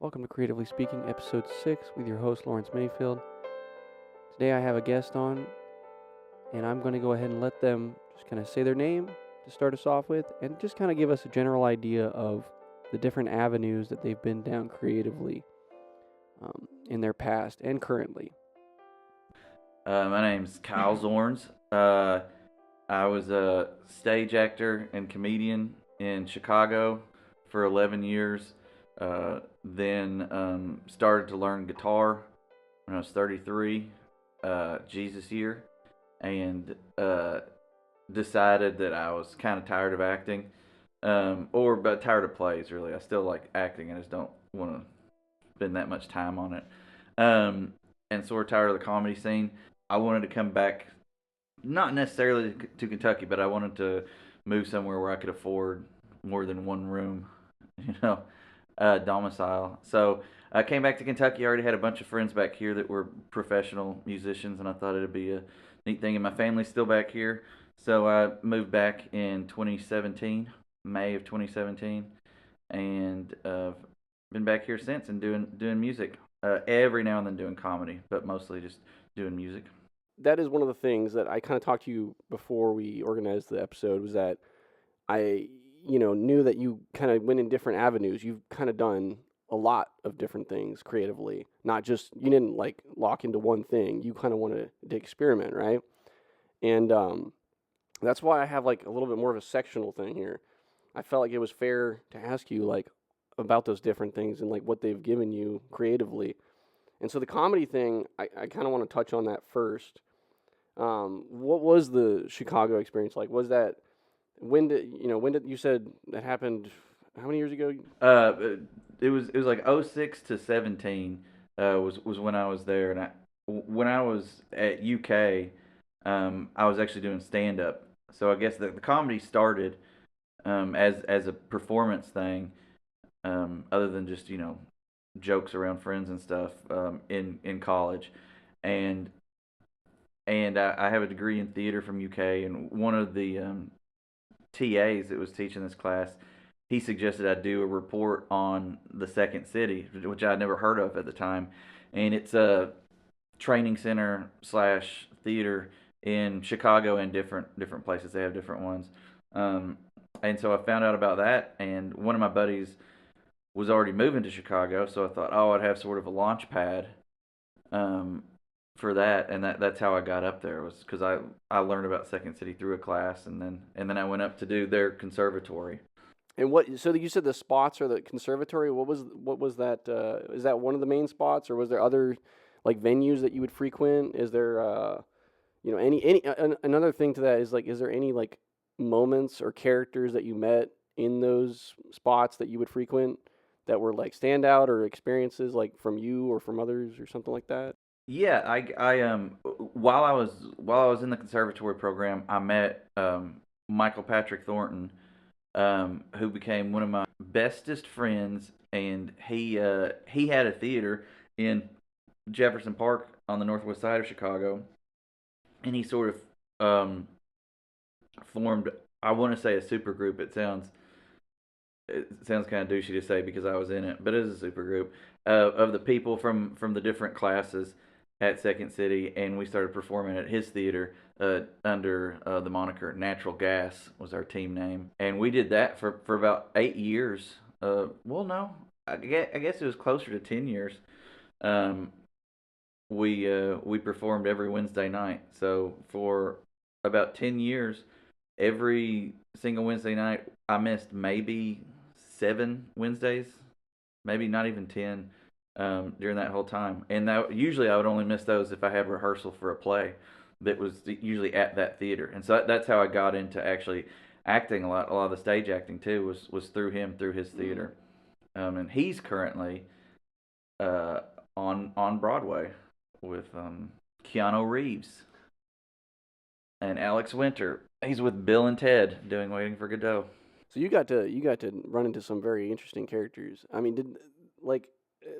Welcome to Creatively Speaking, Episode 6, with your host, Lawrence Mayfield. Today I have a guest on, and I'm going to go ahead and let them just kind of say their name to start us off with, and just kind of give us a general idea of the different avenues that they've been down creatively in their past and currently. My name's Kyle Zornes. I was a stage actor and comedian in Chicago for 11 years. Then started to learn guitar when I was 33, Jesus year, and decided that I was kind of tired of acting, but tired of plays. Really, I still like acting. I just don't want to spend that much time on it. And sort of tired of the comedy scene. I wanted to come back, not necessarily to Kentucky, but I wanted to move somewhere where I could afford more than one room, you know, domicile. So I came back to Kentucky. I already had a bunch of friends back here that were professional musicians, and I thought it'd be a neat thing. And my family's still back here, so I moved back in 2017, May of 2017, and been back here since and doing music. Every now and then doing comedy, but mostly just doing music. That is one of the things that I kind of talked to you before we organized the episode, was that I, knew that you kind of went in different avenues. You've kind of done a lot of different things creatively, not just, you didn't like lock into one thing. You kind of wanted to experiment, right? And that's why I have like a little bit more of a sectional thing here. I felt like it was fair to ask you like about those different things and like what they've given you creatively. And so the comedy thing, I kind of want to touch on that first. What was the Chicago experience like? Was that when did you said that happened? How many years ago? Uh, it was like '06 to 17 was when I was there, and when I was at UK, I was actually doing stand up. So I guess the comedy started as a performance thing, other than just jokes around friends and stuff in college, and I have a degree in theater from UK, and one of the TAs that was teaching this class, he suggested I do a report on the Second City, which I'd never heard of at the time, and it's a training center slash theater in Chicago and different places. They have different ones, and so I found out about that, and one of my buddies was already moving to Chicago, so I thought, oh, I'd have sort of a launch pad um, for that, and that's how I got up there, was because I learned about Second City through a class, and then I went up to do their conservatory. And what? So you said the spots or the conservatory. What was that? Is that one of the main spots, or was there other like venues that you would frequent? Is there another thing to that is like, is there any like moments or characters that you met in those spots that you would frequent that were like standout, or experiences like from you or from others or something like that? Yeah, while I was in the conservatory program, I met Michael Patrick Thornton, who became one of my bestest friends, and he had a theater in Jefferson Park on the northwest side of Chicago, and he sort of formed, I want to say, a super group. It sounds kind of douchey to say because I was in it, but it is a super group of the people from the different classes at Second City, and we started performing at his theater under the moniker Natural Gas was our team name, and we did that for about 8 years. Well, no, I guess it was closer to 10 years. Um, we performed every Wednesday night, so for about 10 years, every single Wednesday night, I missed maybe 7 Wednesdays, maybe not even 10, during that whole time. And that usually I would only miss those if I had rehearsal for a play that was usually at that theater. And so that's how I got into actually acting a lot. A lot of the stage acting too was through him, through his theater. And he's currently uh, on Broadway with Keanu Reeves and Alex Winter. He's with Bill and Ted doing Waiting for Godot. So you got to run into some very interesting characters. I mean, did like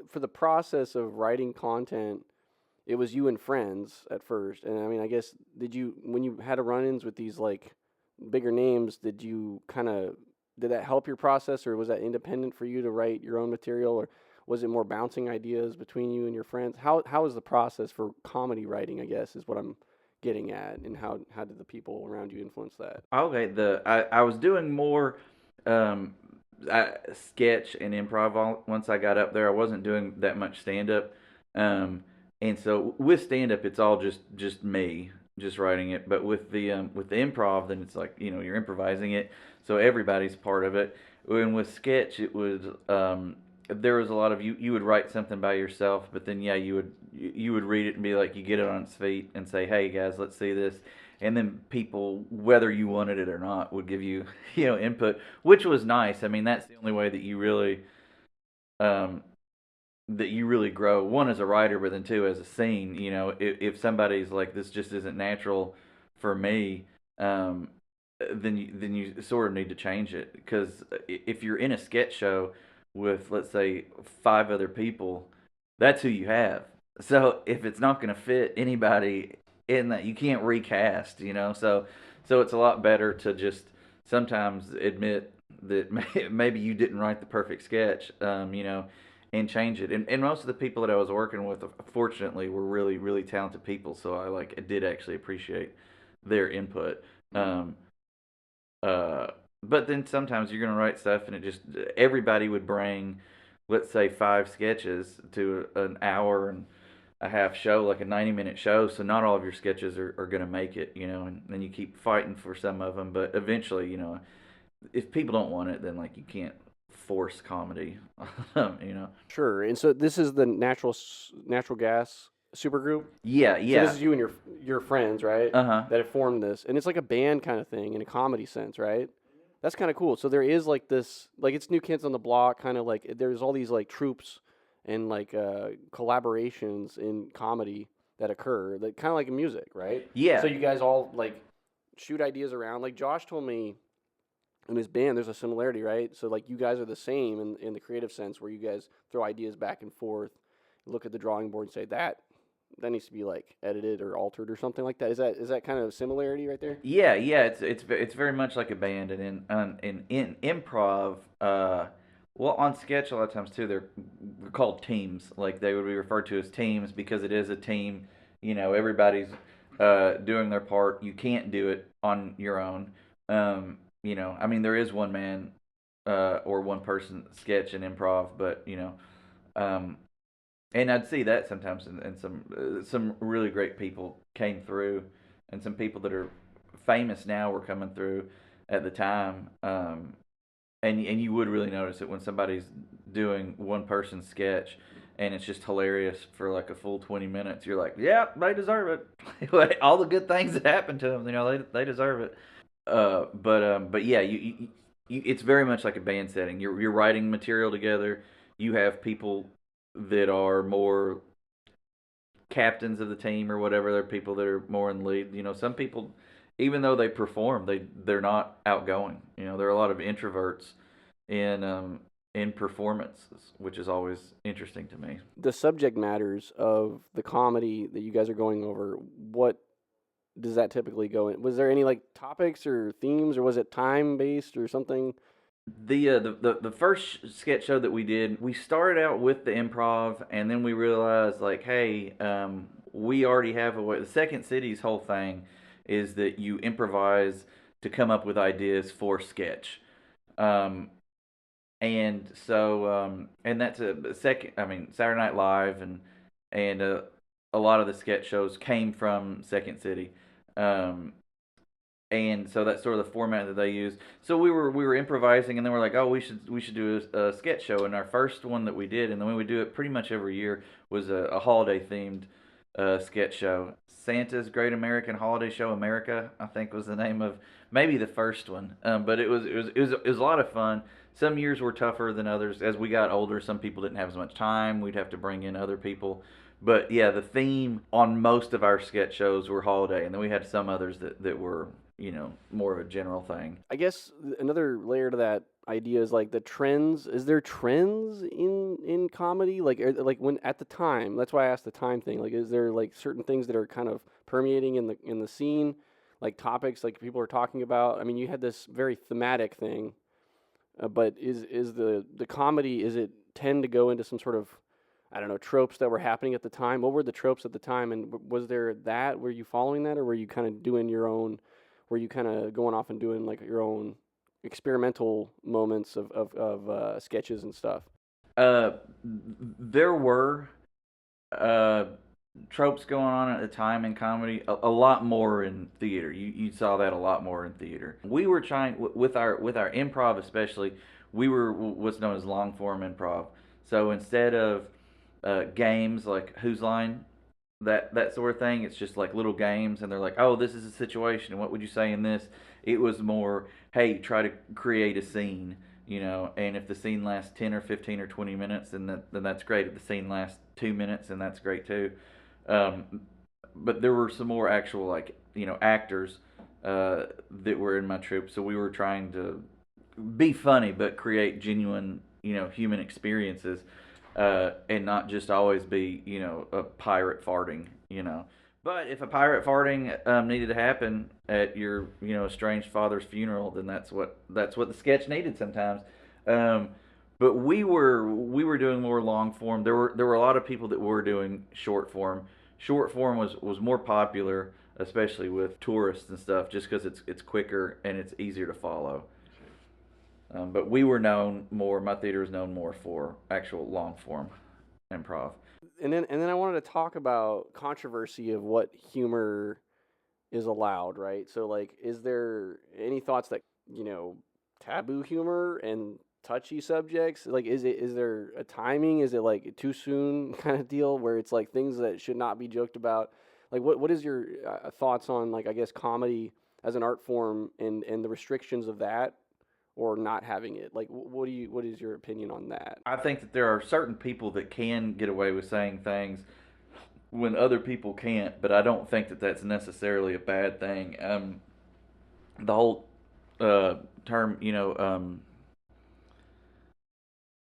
for the process of writing content, it was you and friends at first, and I mean, I guess did you when you had run-ins with these like bigger names, did you kind of did that help your process, or was that independent for you to write your own material, or Was it more bouncing ideas between you and your friends? How is the process for comedy writing, I guess, is what I'm getting at, and how did the people around you influence that? Okay, I was doing more um, sketch and improv once I got up there. I wasn't doing that much stand up, um, and so with stand up, it's all just me, just writing it. But with the improv, then it's like you're improvising it, so everybody's part of it. And with sketch, it was there was a lot of you would write something by yourself, but then yeah, you would read it and be like you get it on its feet and say, hey guys, let's see this, and then people, whether you wanted it or not, would give you input, which was nice. I mean, that's the only way um, that you really grow. One as a writer, but then two as a scene. If somebody's like this just isn't natural for me, um, then you sort of need to change it, because if you're in a sketch show with, let's say, five other people, that's who you have. So if it's not going to fit anybody in that, you can't recast. So it's a lot better to just sometimes admit that maybe you didn't write the perfect sketch, and change it. And most of the people that I was working with, fortunately, were really really talented people. So I did actually appreciate their input. Um, uh, but then sometimes you're gonna write stuff, and it just everybody would bring, let's say, five sketches to an hour and a half show, like a 90-minute show. So not all of your sketches are gonna make it, and then you keep fighting for some of them. But eventually, if people don't want it, then like you can't force comedy, you know. Sure. And so this is the natural gas supergroup. Yeah, So this yeah. is you and your friends, right? Uh huh. That have formed this, and it's like a band kind of thing in a comedy sense, right? That's kind of cool. So there is like this, like it's New Kids on the Block, kind of like there's all these like troops and like collaborations in comedy that occur, that kind of like in music, right? So Yeah. you guys all like shoot ideas around. Like Josh told me in his band, there's a similarity, right? So like you guys are the same in the creative sense, where you guys throw ideas back and forth, look at the drawing board and say that needs to be like edited or altered or something like that. Is that kind of a similarity right there? Yeah, yeah, it's very much like a band, and in improv, well, on sketch a lot of times too, they're called teams. Like they would be referred to as teams because it is a team. Everybody's doing their part. You can't do it on your own. I mean, there is one man or one person sketch and improv, but um, and I'd see that sometimes, and some really great people came through, and some people that are famous now were coming through at the time. And you would really notice it when somebody's doing one person sketch, and it's just hilarious for like a full 20 minutes. You're like, yeah, they deserve it. All the good things that happened to them, they deserve it. But yeah, it's very much like a band setting. You're writing material together. You have people that are more captains of the team or whatever. There are people that are more in lead. Some people, even though they perform, they're not outgoing. There are a lot of introverts in performances, which is always interesting to me. The subject matters of the comedy that you guys are going over, what does that typically go in? Was there any like topics or themes, or was it time based or something? The first sketch show that we did, we started out with the improv, and then we realized like, hey, we already have a way. The Second City's whole thing is that you improvise to come up with ideas for sketch. Um, and that's a second. I mean, Saturday Night Live and a lot of the sketch shows came from Second City. Um, and so that's sort of the format that they use. So we were improvising, and then we're like, oh, we should do a sketch show. And our first one that we did, and the way we do it pretty much every year, was a holiday themed sketch show. Santa's Great American Holiday Show America, I think, was the name of maybe the first one. But it was a lot of fun. Some years were tougher than others. As we got older, some people didn't have as much time. We'd have to bring in other people. But yeah, the theme on most of our sketch shows were holiday, and then we had some others that were more of a general thing. I guess another layer to that idea is like the trends. Is there trends in comedy? Like when at the time. That's why I asked the time thing. Like, is there like certain things that are kind of permeating in the scene, like topics like people are talking about? I mean, you had this very thematic thing, but is the comedy, is it tend to go into some sort of, I don't know, tropes that were happening at the time? What were the tropes at the time, and was there that? Were you following that, or were you kind of doing your own? Were you kind of going off and doing like your own experimental moments of sketches and stuff? Uh, there were uh, tropes going on at the time in comedy, a lot more in theater. You saw that a lot more in theater. We were trying with our improv especially. We were what's known as long form improv. So instead of games like Whose Line, that sort of thing, it's just like little games, and they're like, oh, this is a situation. What would you say in this? It was more, hey, try to create a scene. And if the scene lasts 10 or 15 or 20 minutes, then that's great. If the scene lasts 2 minutes, then that's great too. Um, but there were some more actual, like, actors that were in my troupe, so we were trying to be funny but create genuine, human experiences, and not just always be, a pirate farting. But if a pirate farting needed to happen at your, estranged father's funeral, then that's what the sketch needed sometimes. Um, but we were doing more long form. There were a lot of people that were doing short form. Short form was more popular, especially with tourists and stuff, just because it's quicker and it's easier to follow. But we were known more. My theater is known more for actual long form improv. And then I wanted to talk about controversy of what humor is allowed, right? So like, is there any thoughts that taboo humor and touchy subjects? Like, is there a timing? Is it like too soon kind of deal where it's like things that should not be joked about? Like, what is your thoughts on, like, I guess comedy as an art form and the restrictions of that or not having it? Like, what is your opinion on that? I think that there are certain people that can get away with saying things when other people can't, but I don't think that that's necessarily a bad thing. The whole term,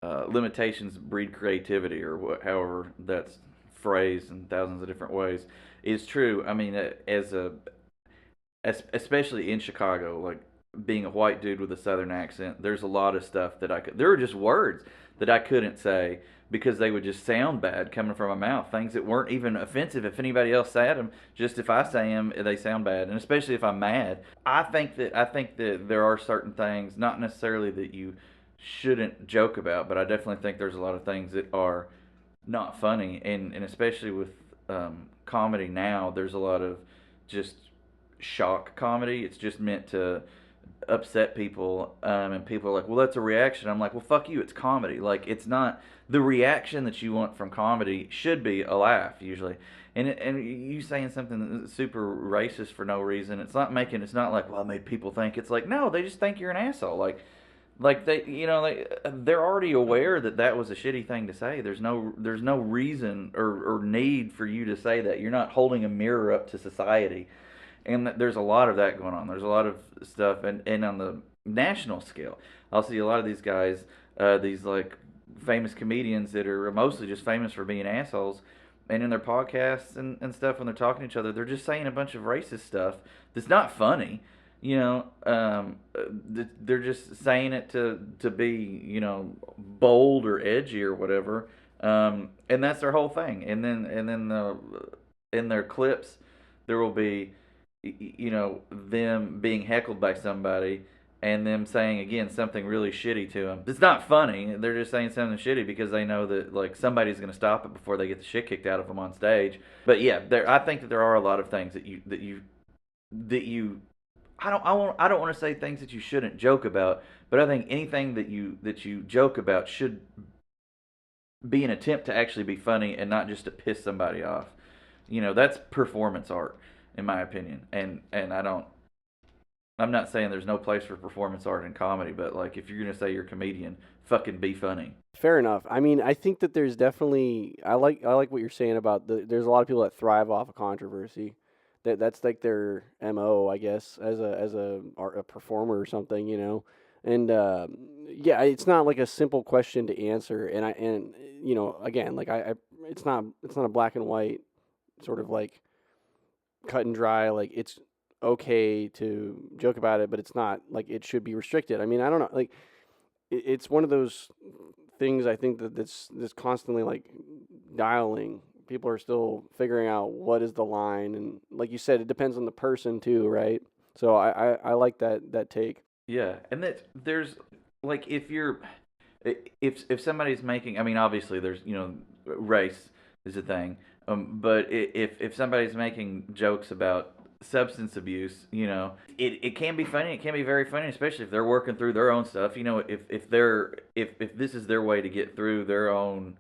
limitations breed creativity, or however that's phrased in thousands of different ways, is true. I mean, especially in Chicago, like being a white dude with a southern accent, there's a lot of stuff that I could. There were just words that I couldn't say because they would just sound bad coming from my mouth. Things that weren't even offensive if anybody else said them. Just if I say them, they sound bad, and especially if I'm mad. I think that there are certain things, not necessarily that you shouldn't joke about, but I definitely think there's a lot of things that are not funny, and especially with comedy now, there's a lot of just shock comedy. It's just meant to upset people, and people are like, well, that's a reaction. I'm like, well, fuck you, it's comedy. Like, it's not. The reaction that you want from comedy should be a laugh usually. And you saying something that's super racist for no reason, it's not like, well, I made people think. It's like, no, they just think you're an asshole. Like they're already aware that that was a shitty thing to say. There's no reason or need for you to say that. You're not holding a mirror up to society, and there's a lot of that going on. There's a lot of stuff, and on the national scale, I'll see a lot of these guys, these like famous comedians that are mostly just famous for being assholes, and in their podcasts and stuff when they're talking to each other, they're just saying a bunch of racist stuff that's not funny. They're just saying it to be, bold or edgy or whatever, and that's their whole thing. And then in their clips, there will be, them being heckled by somebody, and them saying again something really shitty to them. It's not funny. They're just saying something shitty because they know that like somebody's going to stop it before they get the shit kicked out of them on stage. But yeah, I think that there are a lot of things that you I don't want to say things that you shouldn't joke about, but I think anything that you joke about should be an attempt to actually be funny and not just to piss somebody off. That's performance art in my opinion. And I'm not saying there's no place for performance art in comedy, but like if you're going to say you're a comedian, fucking be funny. Fair enough. I mean, I think that there's definitely I like what you're saying about there's a lot of people that thrive off of controversy. That's like their MO, I guess, as a performer or something. And yeah, it's not like a simple question to answer. And again, like I it's not a black and white sort of like cut and dry. Like it's okay to joke about it, but it's not like it should be restricted. I mean, I don't know. Like it's one of those things I think that's constantly like dialing. People are still figuring out what is the line, and like you said, it depends on the person too, right? So I like that take. Yeah, and that there's like if you're if somebody's making, I mean, obviously there's race is a thing, but if somebody's making jokes about substance abuse, it can be funny. It can be very funny, especially if they're working through their own stuff. If this is their way to get through their own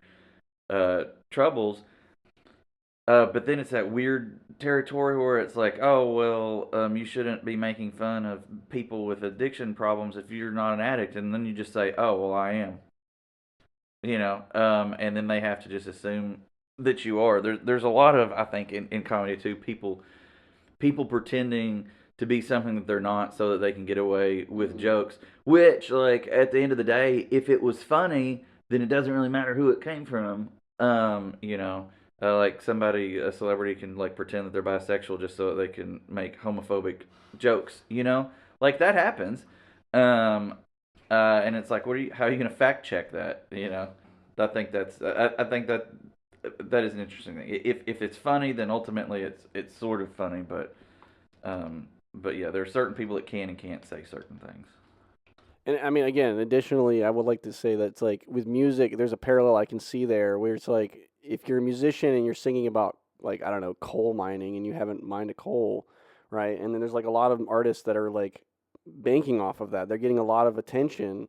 troubles. But then it's that weird territory where it's like, oh well, you shouldn't be making fun of people with addiction problems if you're not an addict, and then you just say, oh well, I am, and then they have to just assume that you are. There's a lot of, I think, in comedy too, people pretending to be something that they're not so that they can get away with jokes. Which, like, at the end of the day, if it was funny, then it doesn't really matter who it came from. Like somebody, a celebrity can like pretend that they're bisexual just so that they can make homophobic jokes. Like that happens. Um, and it's like, how are you going to fact check that? I think that is an interesting thing. If it's funny, then ultimately it's sort of funny, but yeah, there are certain people that can and can't say certain things. And I mean, again, additionally, I would like to say that it's like with music, there's a parallel I can see there where it's like if you're a musician and you're singing about like I don't know coal mining and you haven't mined a coal, right? And then there's like a lot of artists that are like banking off of that. They're getting a lot of attention.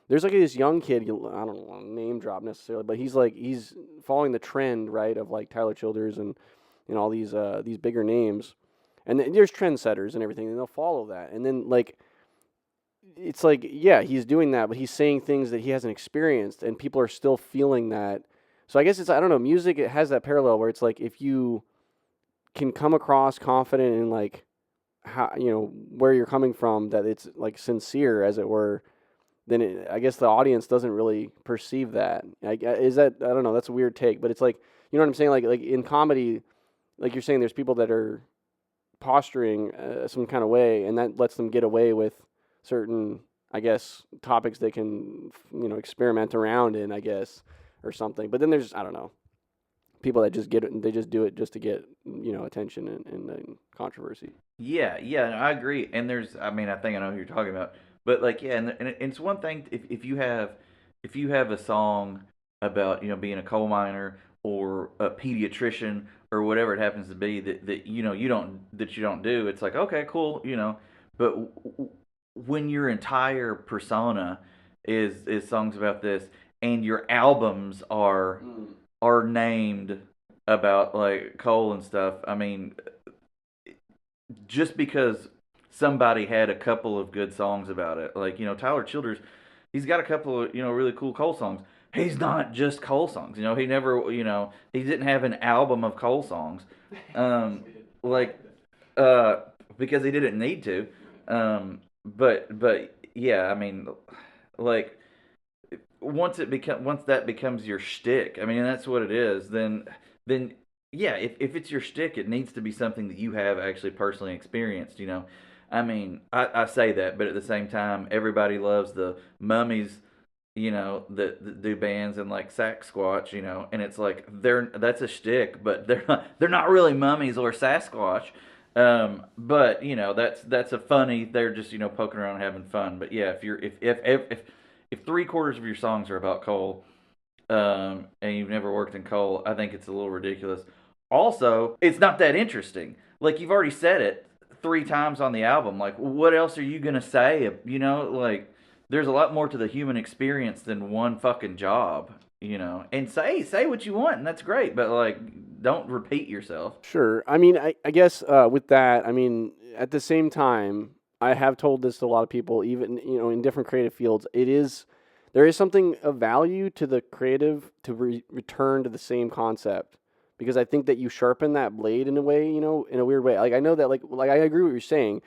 There's like this young kid. I don't want to name drop necessarily, but he's following the trend, right, of like Tyler Childers and all these bigger names. And there's trendsetters and everything, and they'll follow that. And then like it's like, yeah, he's doing that, but he's saying things that he hasn't experienced, and people are still feeling that. So I guess it's I don't know, music it has that parallel where it's like if you can come across confident in like how where you're coming from, that it's like sincere as it were, then I guess the audience doesn't really perceive that. Is that I don't know, that's a weird take, but it's like what I'm saying, like in comedy, like you're saying, there's people that are posturing some kind of way, and that lets them get away with certain, I guess, topics they can, experiment around in, I guess, or something. But then there's, I don't know, people that just get it, and they just do it just to get, attention and controversy. Yeah, no, I agree. And I mean, I think I know who you're talking about. But like, yeah, and it's one thing if you have a song about being a coal miner or a pediatrician or whatever it happens to be that you don't do. It's like, okay, cool, But when your entire persona is songs about this, and your albums are named about like coal and stuff. I mean, just because somebody had a couple of good songs about it, like Tyler Childers, he's got a couple of really cool coal songs. He's not just coal songs. He never he didn't have an album of coal songs, um, like because he didn't need to. But yeah, I mean, like once that becomes your shtick, I mean that's what it is. Then yeah, if it's your shtick, it needs to be something that you have actually personally experienced. I mean, I say that, but at the same time, everybody loves the Mummies. That do bands and like Sasquatch. And it's like that's a shtick, but they're not really mummies or Sasquatch. But that's a funny. They're just poking around and having fun. But yeah, if three-quarters of your songs are about coal, and you've never worked in coal, I think it's a little ridiculous. Also, it's not that interesting. Like you've already said it three times on the album. Like what else are you gonna say? Like there's a lot more to the human experience than one fucking job. And say what you want, and that's great. But like, don't repeat yourself. Sure. I mean, I guess with that, I mean, at the same time, I have told this to a lot of people, even in different creative fields. There is something of value to the creative to return to the same concept, because I think that you sharpen that blade in a way, in a weird way. Like I know that, like I agree with what you're saying,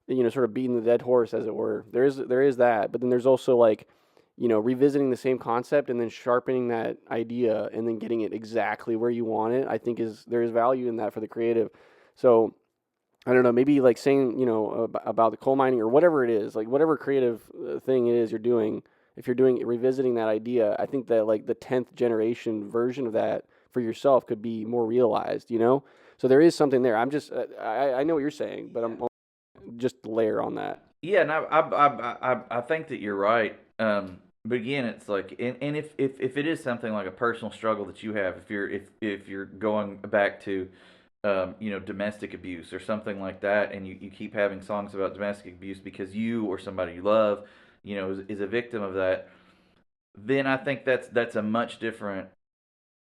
sort of beating the dead horse, as it were. There is that, but then there's also like, revisiting the same concept and then sharpening that idea and then getting it exactly where you want it. I think there is value in that for the creative. So I don't know, maybe like saying, about the coal mining or whatever it is, like whatever creative thing it is you're doing, if you're doing revisiting that idea, I think that like the 10th generation version of that for yourself could be more realized, you know? So there is something there. I'm just, I know what you're saying, but I'm just layer on that. Yeah, and I think that you're right. But again, it's like, and if it is something like a personal struggle that you have, if you're going back to, domestic abuse or something like that, and you keep having songs about domestic abuse because you or somebody you love, is a victim of that, then I think that's a much different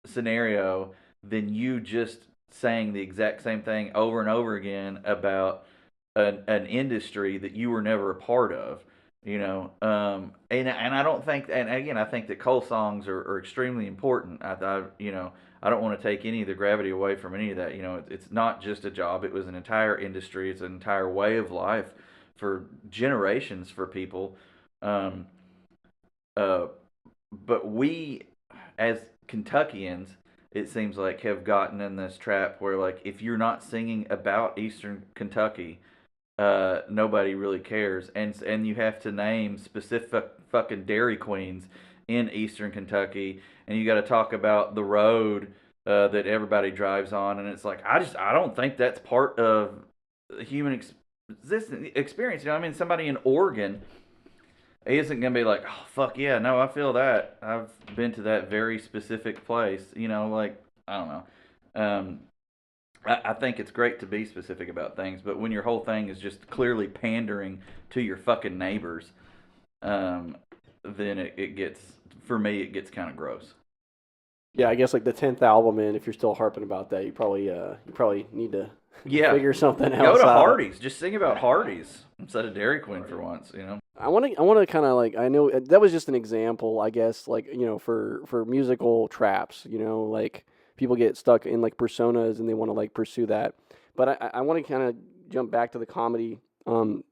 scenario than you just saying the exact same thing over and over again about an industry that you were never a part of. And I don't think, and again, I think that Cole songs are extremely important. I don't want to take any of the gravity away from any of that. It's not just a job; it was an entire industry. It's an entire way of life for generations for people. Um, uh, but we, as Kentuckians, it seems like have gotten in this trap where, like, if you're not singing about Eastern Kentucky, nobody really cares, and you have to name specific fucking Dairy Queens in Eastern Kentucky, and you got to talk about the road that everybody drives on, and it's like I don't think that's part of the human experience. I mean, somebody in Oregon he isn't gonna be like, oh fuck yeah, no, I feel that. I've been to that very specific place. Like I don't know. Um, I think it's great to be specific about things, but when your whole thing is just clearly pandering to your fucking neighbors, um, then it gets, for me, it gets kind of gross. Yeah, I guess like the 10th album in, if you're still harping about that, you probably need to Yeah, figure something go else to out. Hardee's. Just sing about Hardee's instead of Dairy Queen for once. I want to kind of like, I know that was just an example, I guess, like, for musical traps, like people get stuck in like personas and they want to like pursue that. But I want to kind of jump back to the comedy, on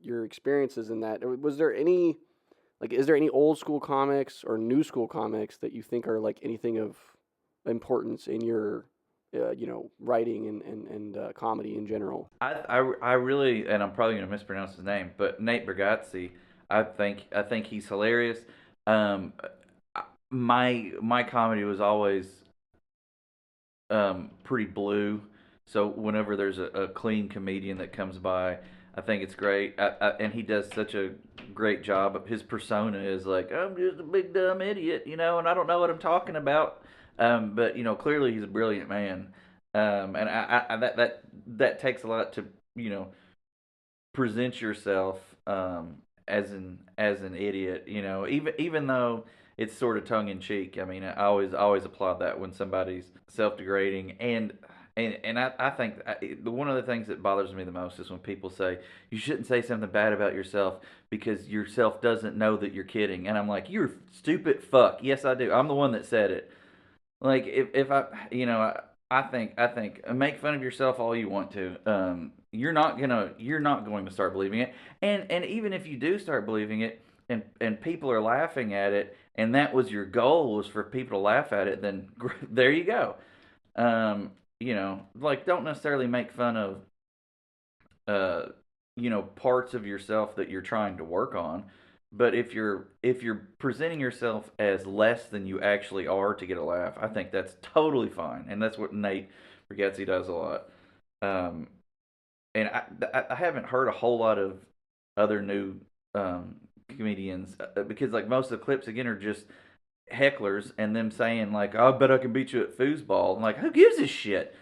your experiences in that. Was there any, like, is there any old school comics or new school comics that you think are like anything of importance in your, writing and comedy in general? I really, and I'm probably gonna mispronounce his name, but Nate Bargatze, I think he's hilarious. Um, my comedy was always pretty blue. So whenever there's a clean comedian that comes by, I think it's great. And he does such a great job. His persona is like, I'm just a big dumb idiot, and I don't know what I'm talking about. But clearly he's a brilliant man. And that takes a lot to you know present yourself as an idiot. Even though it's sort of tongue in cheek. I mean, I always applaud that when somebody's self degrading and I think one of the things that bothers me the most is when people say you shouldn't say something bad about yourself because yourself doesn't know that you're kidding, and I'm like, you're stupid fuck. Yes, I do. I'm the one that said it. Like if I think make fun of yourself all you want to. You're not going to start believing it. And even if you do start believing it, and people are laughing at it, and that was your goal was for people to laugh at it, then there you go. Like don't necessarily make fun of uh, parts of yourself that you're trying to work on. But if you're presenting yourself as less than you actually are to get a laugh, I think that's totally fine, and that's what Nate Bargatze does a lot. Um, and I haven't heard a whole lot of other new comedians because like most of the clips again are just hecklers and them saying like, "Oh, I bet I can beat you at foosball." I'm like, who gives a shit?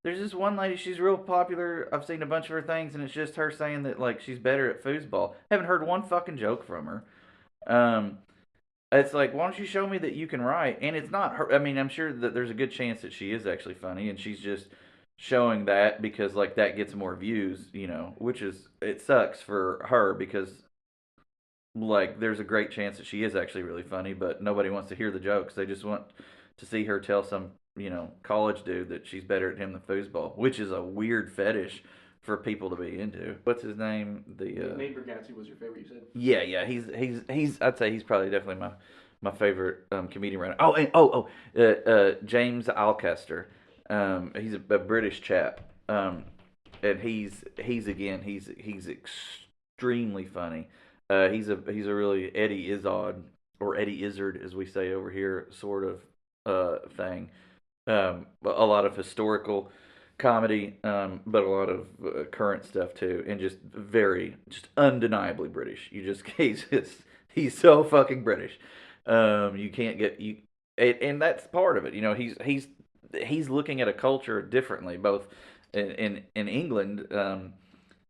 There's this one lady, she's real popular. I've seen a bunch of her things, and it's just her saying that like she's better at foosball. Haven't heard one fucking joke from her. Um, it's like, why don't you show me that you can write? And it's not her. I mean, I'm sure that there's a good chance that she is actually funny, and she's just showing that because like that gets more views, which is it sucks for her because like there's a great chance that she is actually really funny, but nobody wants to hear the jokes. They just want to see her tell some college dude that she's better at him than foosball, which is a weird fetish for people to be into. What's his name? Nate Bargatze was your favorite, you said? Yeah, yeah. He's. I'd say he's probably definitely my favorite comedian right now. Oh, and James Alcester. He's a British chap. And he's extremely funny. He's a really Eddie Izzard, or Eddie Izzard as we say over here, sort of thing. A lot of historical comedy, but a lot of current stuff too, and just undeniably British. He's so fucking British. You can't get you, and that's part of it. You know, he's looking at a culture differently, both in England.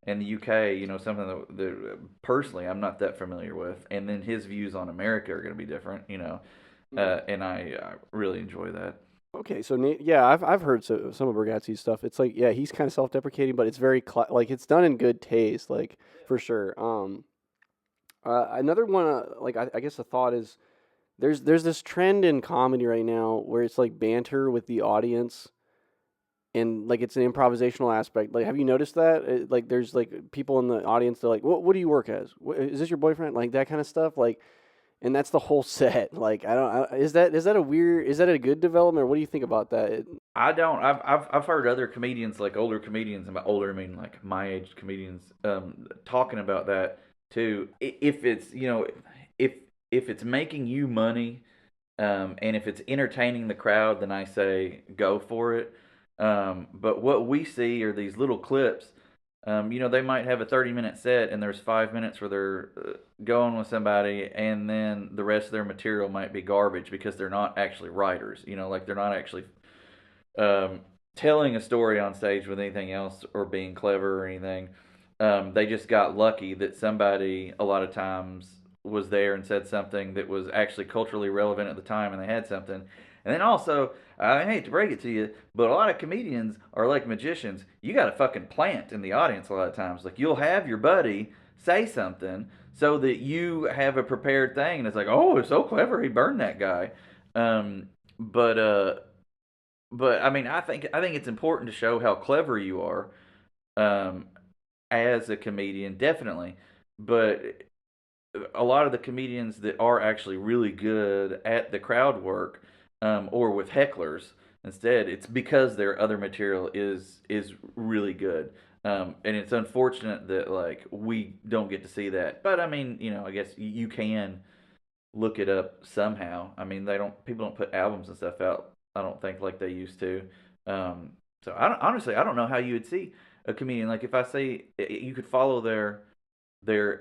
And the UK, you know, something that personally I'm not that familiar with, and then his views on America are going to be different, you know, Mm. and I really enjoy that. Okay, so yeah, I've heard some of Bergatzi's stuff. It's like yeah, he's kind of self-deprecating, but it's very like it's done in good taste, like for sure. Another one, like I guess the thought is there's this trend in comedy right now where it's like banter with the audience and like it's an improvisational aspect. Like, have you noticed that? Like, there's like people in the audience. They're like, what do you work as? Is this your boyfriend?" Like that kind of stuff. Like, and that's the whole set. Like, is that a weird? Is that a good development? Or what do you think about that? I don't. I've heard other comedians, like older comedians, and by older I mean like my age comedians, talking about that too. If it's, you know, if if it's making you money, and if it's entertaining the crowd, then I say go for it. But what we see are these little clips. You know, they might have a 30-minute set, and there's 5 minutes where they're going with somebody, and then the rest of their material might be garbage because they're not actually writers. You know, like they're not actually um, telling a story on stage with anything else or being clever or anything. They just got lucky that somebody a lot of times was there and said something that was actually culturally relevant at the time, and they had something. And then also, I hate to break it to you, but a lot of comedians are like magicians. You got to fucking plant in the audience a lot of times. Like you'll have your buddy say something so that you have a prepared thing, and it's like, oh, it's so clever, he burned that guy. Um, but I mean, I think it's important to show how clever you are, um, as a comedian, definitely. But a lot of the comedians that are actually really good at the crowd work, or with hecklers, instead, it's because their other material is really good. And it's unfortunate that like we don't get to see that. But I mean, you know, I guess you can look it up somehow. I mean, they don't people don't put albums and stuff out. I don't think like they used to. So honestly, I don't know how you would see a comedian. Like if I say you could follow their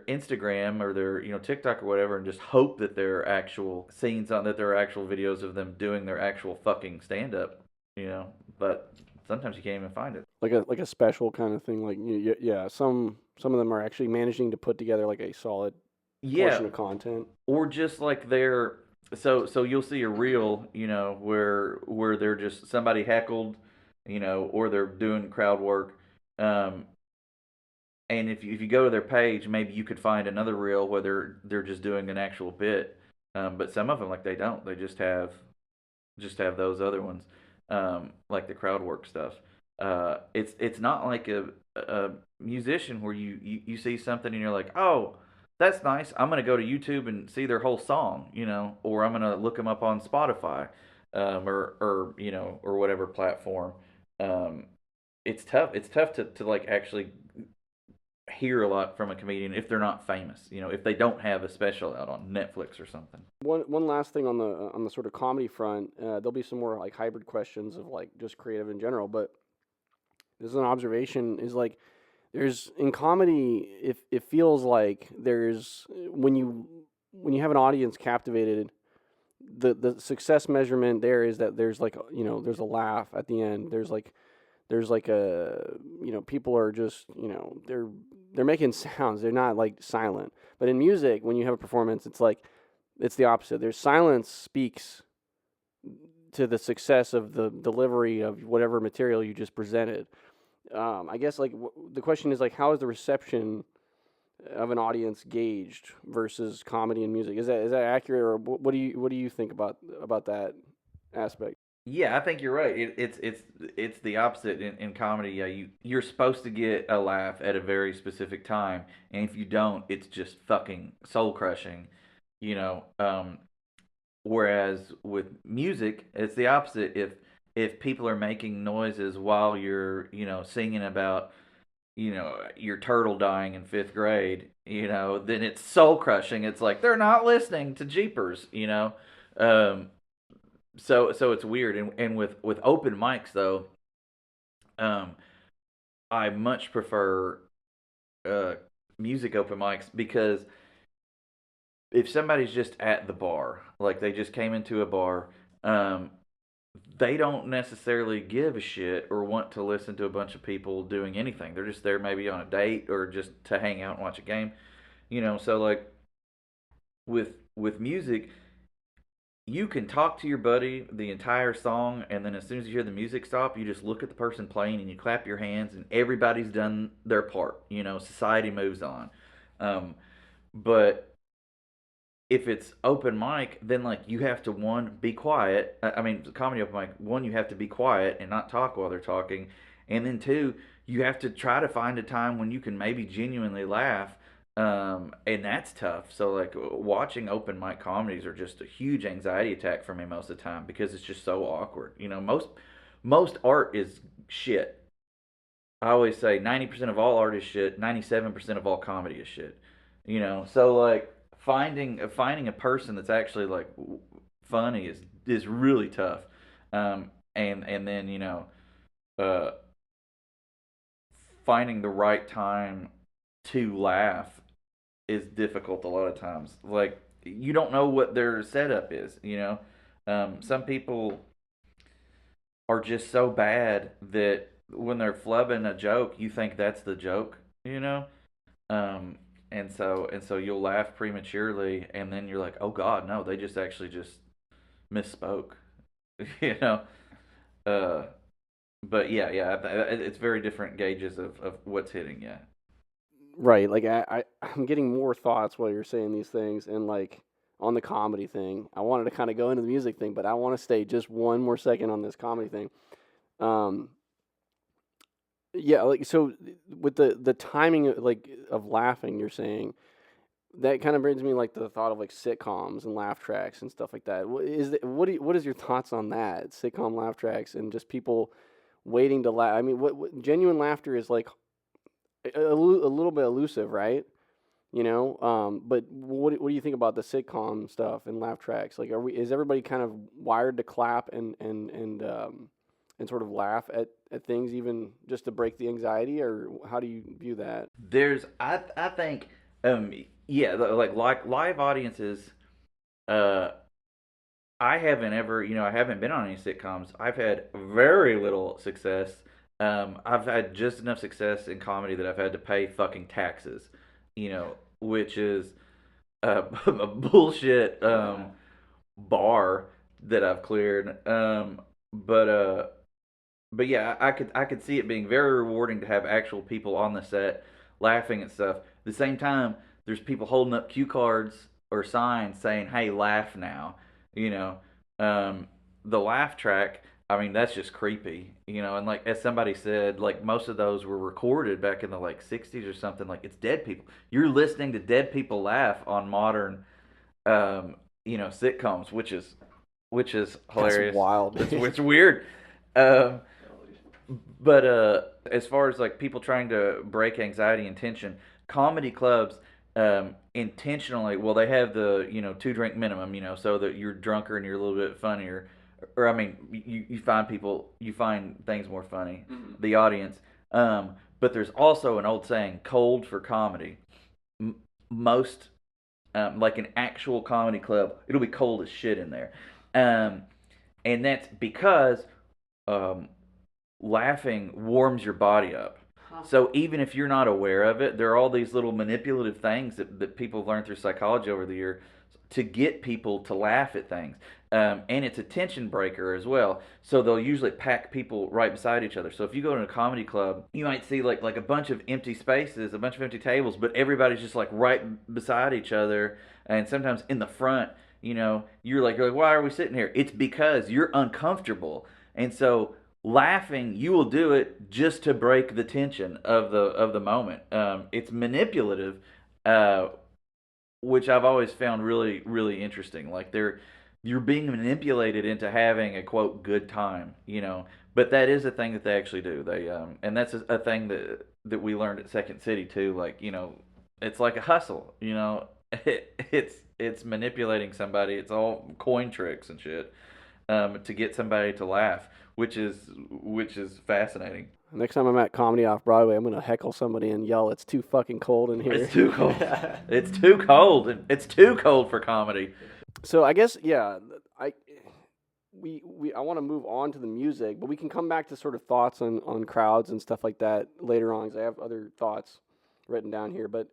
Instagram or their, you know, TikTok or whatever, and just hope that there are actual scenes on that there are actual videos of them doing their actual fucking stand up. You know, but sometimes you can't even find it. Like a special kind of thing. Like yeah, some of them are actually managing to put together like a solid Yeah, portion of content. or just like they're so you'll see a reel, you know, where they're just somebody heckled, you know, or they're doing crowd work. um and if you go to their page, maybe you could find another reel where they're just doing an actual bit. But some of them, like, they don't, they just have those other ones, like the crowd work stuff. It's not like a musician where you see something and you're like, oh, that's nice. I'm gonna go to YouTube and see their whole song, you know, or I'm gonna look them up on Spotify, or you know, or whatever platform. Um, it's tough. It's tough to like actually hear a lot from a comedian if they're not famous. You know, if they don't have a special out on Netflix or something. One last thing on the sort of comedy front, there'll be some more like hybrid questions of like just creative in general, but this is an observation is like there's in comedy if it feels like there's when you have an audience captivated, the success measurement there is that there's like you know there's a laugh at the end, there's like a you know people are just you know they're making sounds, they're not like silent. But in music when you have a performance it's like it's the opposite, there's silence speaks to the success of the delivery of whatever material you just presented. I guess like the question is like how is the reception of an audience gauged versus comedy and music? Is that accurate, or what do you think about that aspect? Yeah, I think you're right. It's the opposite in comedy. Yeah, you're supposed to get a laugh at a very specific time, and if you don't, it's just fucking soul crushing. You know. Whereas with music, it's the opposite. If people are making noises while you're, you know, singing about your turtle dying in 5th grade, then it's soul crushing. It's like they're not listening to Jeepers. Um, so it's weird. And with open mics though, um, I much prefer uh, music open mics because if somebody's just at the bar, like they just came into a bar, um, they don't necessarily give a shit or want to listen to a bunch of people doing anything. They're just there maybe on a date or just to hang out and watch a game. So like with music, you can talk to your buddy the entire song, and then as soon as you hear the music stop, you just look at the person playing and you clap your hands, and everybody's done their part. Society moves on. Um, but if it's open mic, then like you have to one be quiet. I mean, comedy open mic. One, you have to be quiet and not talk while they're talking, and then two, you have to try to find a time when you can maybe genuinely laugh. And that's tough. So like watching open mic comedies are just a huge anxiety attack for me most of the time because it's just so awkward. Most art is shit. I always say 90% of all art is shit. 97% of all comedy is shit. So like finding a person that's actually like funny is really tough. And then uh, finding the right time to laugh is difficult a lot of times. Like you don't know what their setup is. Some people are just so bad that when they're flubbing a joke, you think that's the joke. Um, and so you'll laugh prematurely, and then you're like, oh God, no, they just actually just misspoke. you know. Uh, but yeah, it's very different gauges of what's hitting you. Right. Like I'm getting more thoughts while you're saying these things, and like on the comedy thing, I wanted to kind of go into the music thing, but I want to stay just one more second on this comedy thing. Um, yeah, like so with the timing like of laughing, you're saying that kind of brings me like to the thought of like sitcoms and laugh tracks and stuff like that. What is your thoughts on that? Sitcom laugh tracks and just people waiting to laugh. I mean, what genuine laughter is like a little bit elusive, right? But what do you think about the sitcom stuff and laugh tracks? Like, is everybody kind of wired to clap and sort of laugh at things even just to break the anxiety, or how do you view that? I think um yeah, like live audiences. Uh, I haven't ever, I haven't been on any sitcoms. I've had very little success. I've had just enough success in comedy that I've had to pay fucking taxes, which is a bullshit bar that I've cleared. But but yeah, I could see it being very rewarding to have actual people on the set laughing at stuff. At the same time, there's people holding up cue cards or signs saying, "Hey, laugh now." You know, um, the laugh track. I mean, that's just creepy. And like as somebody said, like most of those were recorded back in the like '60s or something. Like it's dead people. You're listening to dead people laugh on modern, sitcoms, which is That's hilarious. wild. It's weird. Um, but as far as like people trying to break anxiety and tension, comedy clubs intentionally, well, they have the 2 drink minimum, so that you're drunker and you're a little bit funnier, or I mean, you find things more funny, the audience. But there's also an old saying, cold for comedy. Most like an actual comedy club, it'll be cold as shit in there, um, and that's because um, laughing warms your body up. So even if you're not aware of it, there are all these little manipulative things that people have learned through psychology over the year to get people to laugh at things. And it's a tension breaker as well. So they'll usually pack people right beside each other. So if you go to a comedy club, you might see like a bunch of empty spaces, a bunch of empty tables, but everybody's just like right beside each other, and sometimes in the front. You're like, why are we sitting here? It's because you're uncomfortable, and so laughing, you will do it just to break the tension of the moment. It's manipulative, uh, which I've always found really really interesting. Like you're being manipulated into having a quote good time. But that is a thing that they actually do. And that's a thing that we learned at Second City too. Like, it's like a hustle. It's manipulating somebody. It's all coin tricks and shit, to get somebody to laugh, which is fascinating. Next time I'm at Comedy Off Broadway, I'm gonna heckle somebody and yell, "It's too fucking cold in It's here." too cold. It's too cold. It's too cold for comedy. So I guess yeah, I we I want to move on to the music, but we can come back to sort of thoughts on crowds and stuff like that later on, because I have other thoughts written down here. But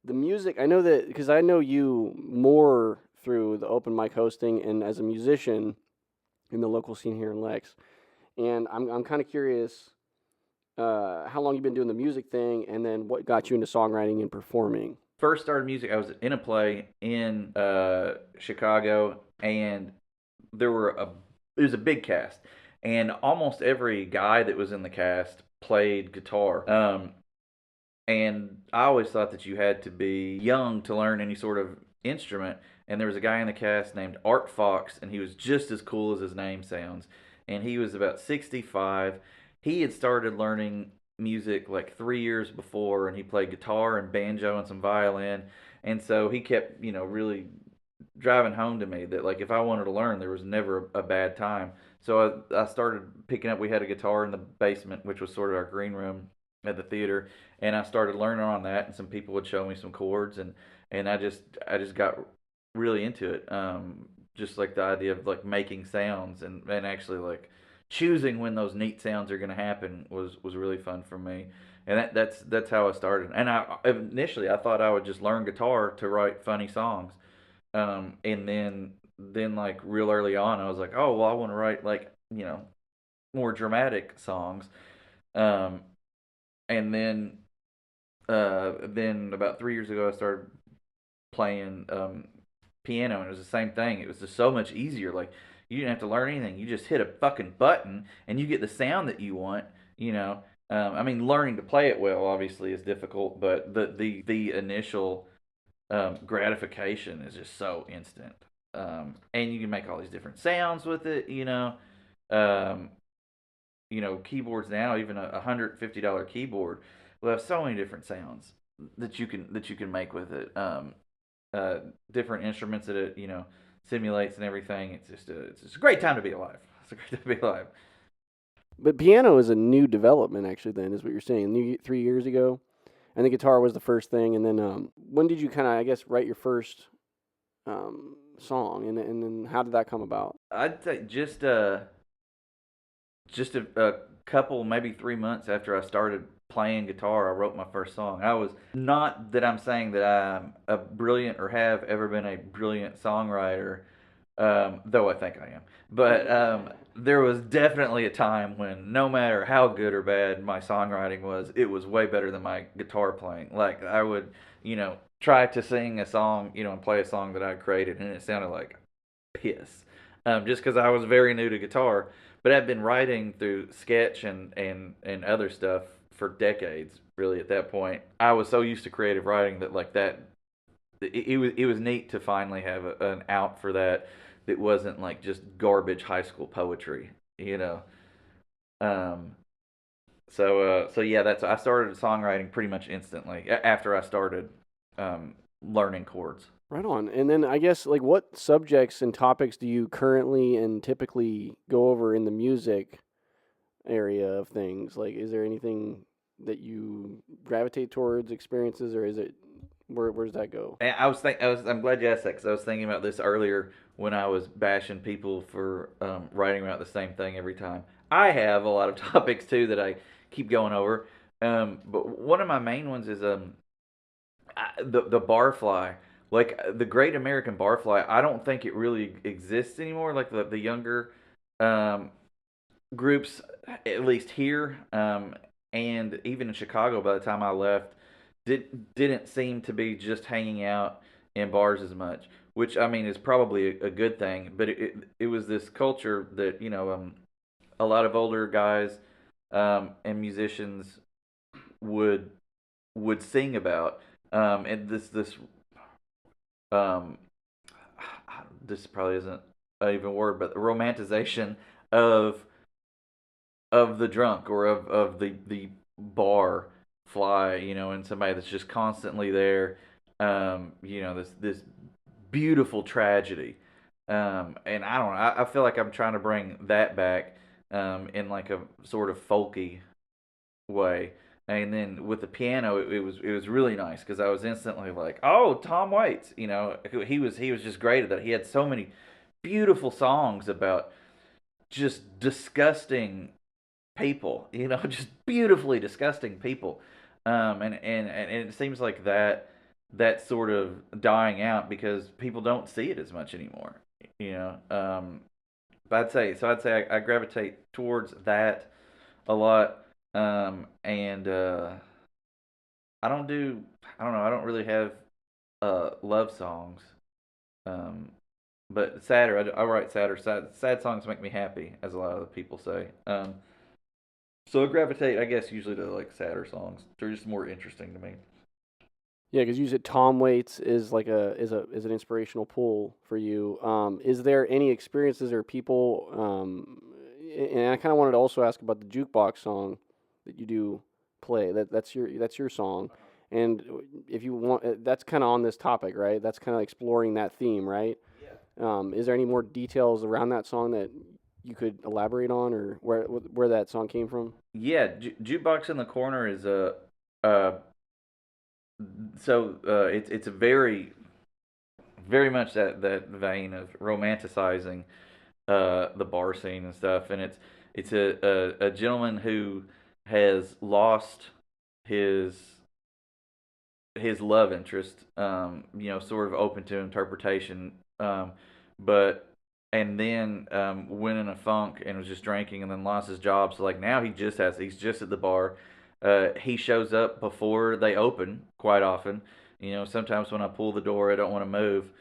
the music, I know that because I know you more through the open mic hosting and as a musician in the local scene here in Lex, and I'm kind of curious how long you've been doing the music thing, and then what got you into songwriting and performing. First started music, I was in a play in Chicago, and there were a it was a big cast, and almost every guy that was in the cast played guitar. And I always thought that you had to be young to learn any sort of instrument. And there was a guy in the cast named Art Fox, and he was just as cool as his name sounds. And he was about 65. He had started learning music like 3 years before, and he played guitar and banjo and some violin. And so he kept, really driving home to me that like if I wanted to learn, there was never a bad time. So I started picking up. We had a guitar in the basement, which was sort of our green room at the theater, and I started learning on that. And some people would show me some chords, and I just got really into it. Just like the idea of like making sounds and actually like choosing when those neat sounds are going to happen was really fun for me. And that's how I started. And I initially I thought I would just learn guitar to write funny songs. And then like real early on, I was like, oh well, I want to write like more dramatic songs. Um, and then about 3 years ago, I started playing piano, and it was the same thing. It was just so much easier. Like you didn't have to learn anything. You just hit a fucking button, and you get the sound that you want. You know. I mean, learning to play it well obviously is difficult, but the initial gratification is just so instant. And you can make all these different sounds with it. Um, keyboards now, even a $150 keyboard, will have so many different sounds that you can make with it. Different instruments that it simulates and everything. It's just a great time to be alive. It's a great time to be alive. But piano is a new development, actually. Then is what you're saying. 3 years ago, and the guitar was the first thing. And then when did you kind of, I guess, write your first song, and then how did that come about? I'd say just a couple, maybe 3 months after I started playing guitar, I wrote my first song. I was not that I'm saying that I'm a brilliant or have ever been a brilliant songwriter, though I think I am. But there was definitely a time when no matter how good or bad my songwriting was, it was way better than my guitar playing. Like I would, try to sing a song, and play a song that I created, and it sounded like piss, just because I was very new to guitar. But I've been writing through sketch and other stuff for decades. Really, at that point, I was so used to creative writing that like that, it was neat to finally have an out for that that wasn't like just garbage high school poetry, you know. Um, so yeah, that's I started songwriting pretty much instantly after I started learning chords. Right on. And then I guess like what subjects and topics do you currently and typically go over in the music area of things? Like, is there anything that you gravitate towards experiences, or is it where does that go? And I'm glad you asked that because I was thinking about this earlier when I was bashing people for writing about the same thing every time. I have a lot of topics too that I keep going over, but one of my main ones is the barfly. Like the Great American Barfly, I don't think it really exists anymore. Like the younger um, groups, at least here, and even in Chicago, by the time I left, didn't seem to be just hanging out in bars as much. Which I mean is probably a good thing, but it was this culture that a lot of older guys and musicians would would sing about, and um, this probably isn't an even word, but the romanticization of of the drunk or of the bar fly, and somebody that's just constantly there, this beautiful tragedy. And I don't know, I feel like I'm trying to bring that back in like a sort of folky way. And then with the piano, it was really nice because I was instantly like, oh, Tom Waits, he was just great at that. He had so many beautiful songs about just disgusting people, just beautifully disgusting people. And it seems like that sort of dying out because people don't see it as much anymore. You know, but I'd say I gravitate towards that a lot. And I don't do I don't know I don't really have love songs. Um, but sadder I write sad songs make me happy, as a lot of the people say. So I gravitate, I guess, usually to like sadder songs. They're just more interesting to me. Yeah, because you said Tom Waits is like is an inspirational pull for you. Is there any experiences or people? And I kind of wanted to also ask about the jukebox song that you do play. That's your song, and if you want, that's kind of on this topic, right? That's kind of exploring that theme, right? Is there any more details around that song that you could elaborate on, or where that song came from? Yeah, jukebox in the corner is a uh, it's a very much that vein of romanticizing the bar scene and stuff, and it's a gentleman who has lost his his love interest, sort of open to interpretation, but and then went in a funk and was just drinking, and then lost his job. So like now he's just at the bar. He shows up before they open quite often. Sometimes when I pull the door, I don't want to move,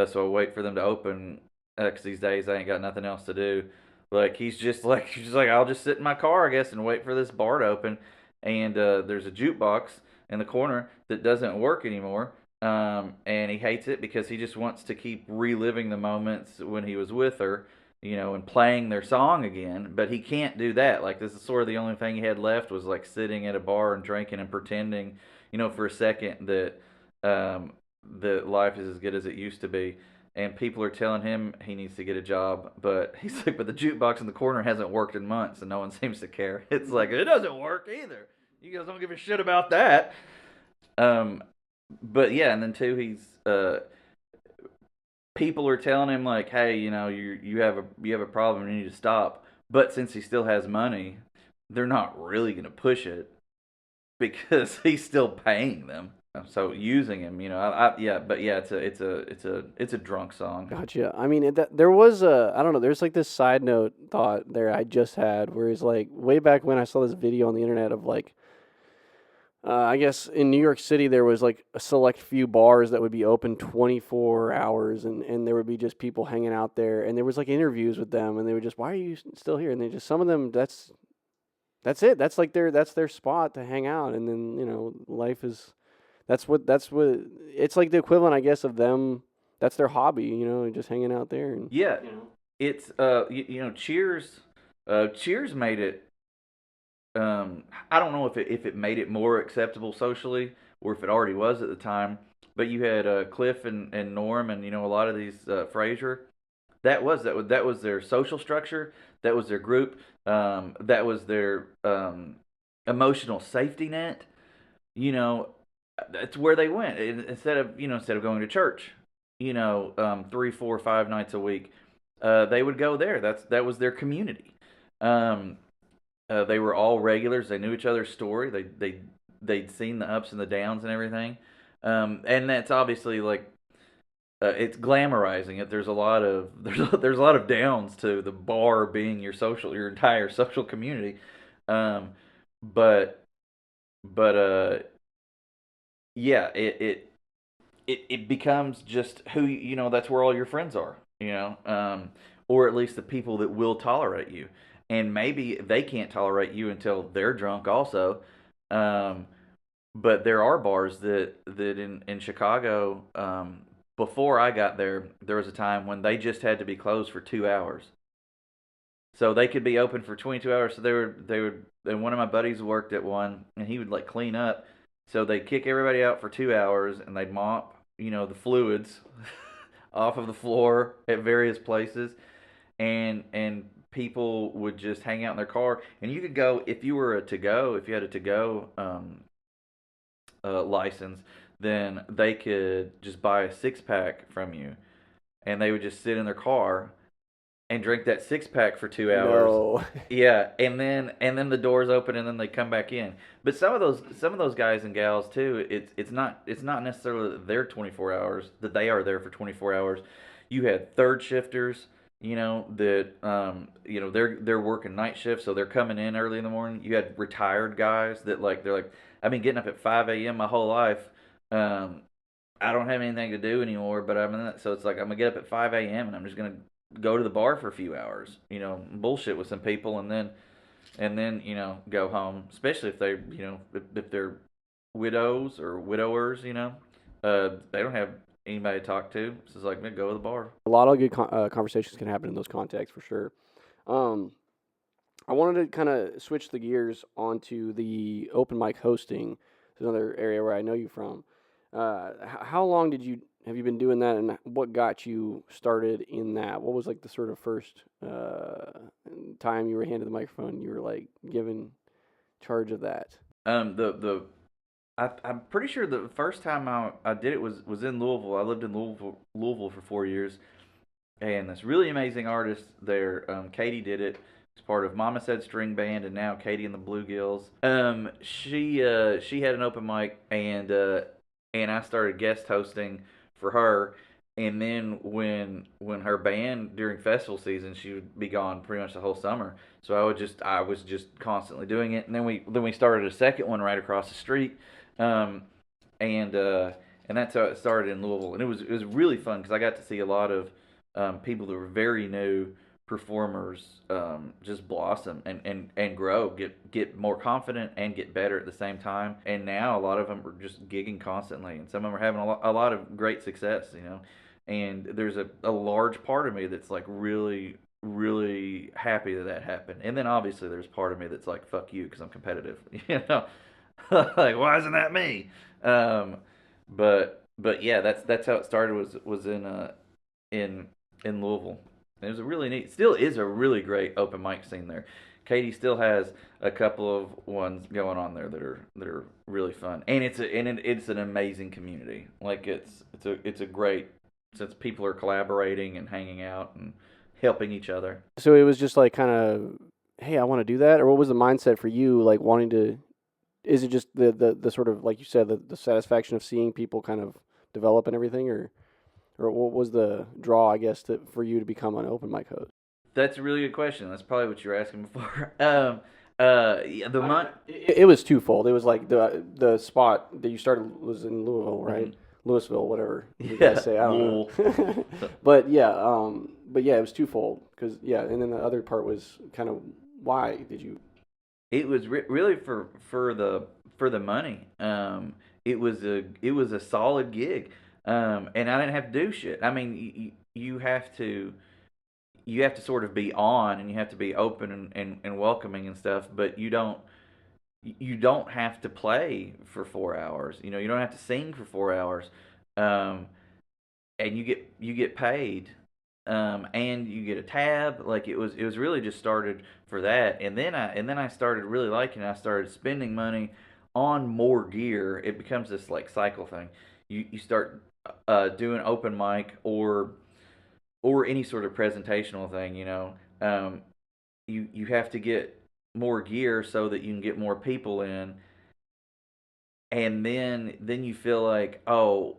so I wait for them to open. Because these days I ain't got nothing else to do. Like he's just like I'll just sit in my car, I guess, and wait for this bar to open. And there's a jukebox in the corner that doesn't work anymore. And he hates it because he just wants to keep reliving the moments when he was with her, and playing their song again. But he can't do that. Like, this is sort of the only thing he had left was like sitting at a bar and drinking and pretending, for a second that life is as good as it used to be. And people are telling him he needs to get a job, but he's like, but the jukebox in the corner hasn't worked in months, and no one seems to care. It's like it doesn't work either. You guys don't give a shit about that. Um, but yeah, and then too, he's people are telling him like, hey, you have a problem, you need to stop. But since he still has money, they're not really gonna push it because he's still paying them. So using him, yeah, but yeah, it's a drunk song. Gotcha. I mean, there was I don't know. There's like this side note thought there I just had, where it's like way back when I saw this video on the internet of like, I guess in New York City there was like a select few bars that would be open 24 hours, and there would be just people hanging out there, and there was like interviews with them, and they were just, why are you still here? And they just, some of them, that's it. That's their spot to hang out, and then life is, that's what it's like the equivalent, I guess, of them. That's their hobby, just hanging out there and Yeah, it's Cheers. Cheers made it. I don't know if it made it more acceptable socially or if it already was at the time. But you had Cliff and Norm and a lot of these Frasier. That was their social structure. That was their group. That was their emotional safety net. You know, that's where they went instead of going to church. 3, 4, 5 nights a week. They would go there. That was their community. Um, they were all regulars. They knew each other's story. They'd seen the ups and the downs and everything. And that's obviously like it's glamorizing it. There's a lot of there's a lot of downs to the bar being your entire social community. Um, but but yeah, it becomes just who that's where all your friends are, or at least the people that will tolerate you. And maybe they can't tolerate you until they're drunk also. um, but there are bars that in Chicago, before I got there, there was a time when they just had to be closed for 2 hours. so they could be open for 22 hours. So they would, and one of my buddies worked at one, and he would like clean up. So they'd kick everybody out for 2 hours, and they'd mop, the fluids off of the floor at various places, and people would just hang out in their car, and you could go if you were a to go, if you had a to go license, then they could just buy a 6 pack from you, and they would just sit in their car and drink that 6 pack for 2 hours. No. Yeah, and then the doors open and then they come back in. But some of those guys and gals too, it's not necessarily that they're 24 hours, that they are there for 24 hours. You had third shifters, that they're working night shifts, so they're coming in early in the morning. You had retired guys that like they're like, I've been getting up at 5 a.m. my whole life. Um, I don't have anything to do anymore, but so it's like I'm gonna get up at 5 a.m. and I'm just gonna go to the bar for a few hours, bullshit with some people, and then go home. Especially if they, if they're widows or widowers, they don't have anybody to talk to. So it's like, man, go to the bar. A lot of good conversations can happen in those contexts for sure. Um, I wanted to kind of switch the gears onto the open mic hosting. It's another area where I know you from. How long have you been doing that, and what got you started in that? What was like the sort of first time you were handed the microphone? You were like given charge of that. I'm pretty sure the first time I did it was in Louisville. I lived in Louisville for 4 years, and this really amazing artist there, Katie, did it. It's part of Mama Said String Band, and now Katie and the Bluegills. She had an open mic, and I started guest hosting for her. And then when her band during festival season, she would be gone pretty much the whole summer. So I was just constantly doing it. And then we started a second one right across the street, um, and that's how it started in Louisville. And it was really fun because I got to see a lot of people that were very new performers just blossom and grow, get more confident and get better at the same time. And now a lot of them are just gigging constantly, and some of them are having a lot of great success. And there's a large part of me that's like really really happy that happened. And then obviously there's part of me that's like, fuck you, because I'm competitive. Like, why isn't that me? Um, but yeah, that's how it started. Was in Louisville. It was a really neat. Still is a really great open mic scene there. Katie still has a couple of ones going on there that are really fun, and it's an amazing community. Like it's a great, since people are collaborating and hanging out and helping each other. So it was just like kind of, hey, I want to do that, or what was the mindset for you, like wanting to? Is it just the sort of like you said the satisfaction of seeing people kind of develop and everything, or what was the draw, I guess, for you to become an open mic host? That's a really good question. That's probably what you were asking before. Yeah, It was twofold. It was like the spot that you started was in Louisville, right? Mhm. Louisville, whatever you guys Yeah, say. I don't Lul. know. But yeah, it was twofold because yeah, and then the other part was kind of why did you? It was really for the money. It was a solid gig, and I didn't have to do shit. I mean, you have to sort of be on, and you have to be open and welcoming and stuff, but you don't have to play for 4 hours. You don't have to sing for 4 hours, um, and you get paid, and you get a tab. Like it was really just started for that, and then I started really liking it. I started spending money on more gear. It becomes this like cycle thing. You start doing open mic or any sort of presentational thing. You have to get more gear so that you can get more people in, and then you feel like, oh,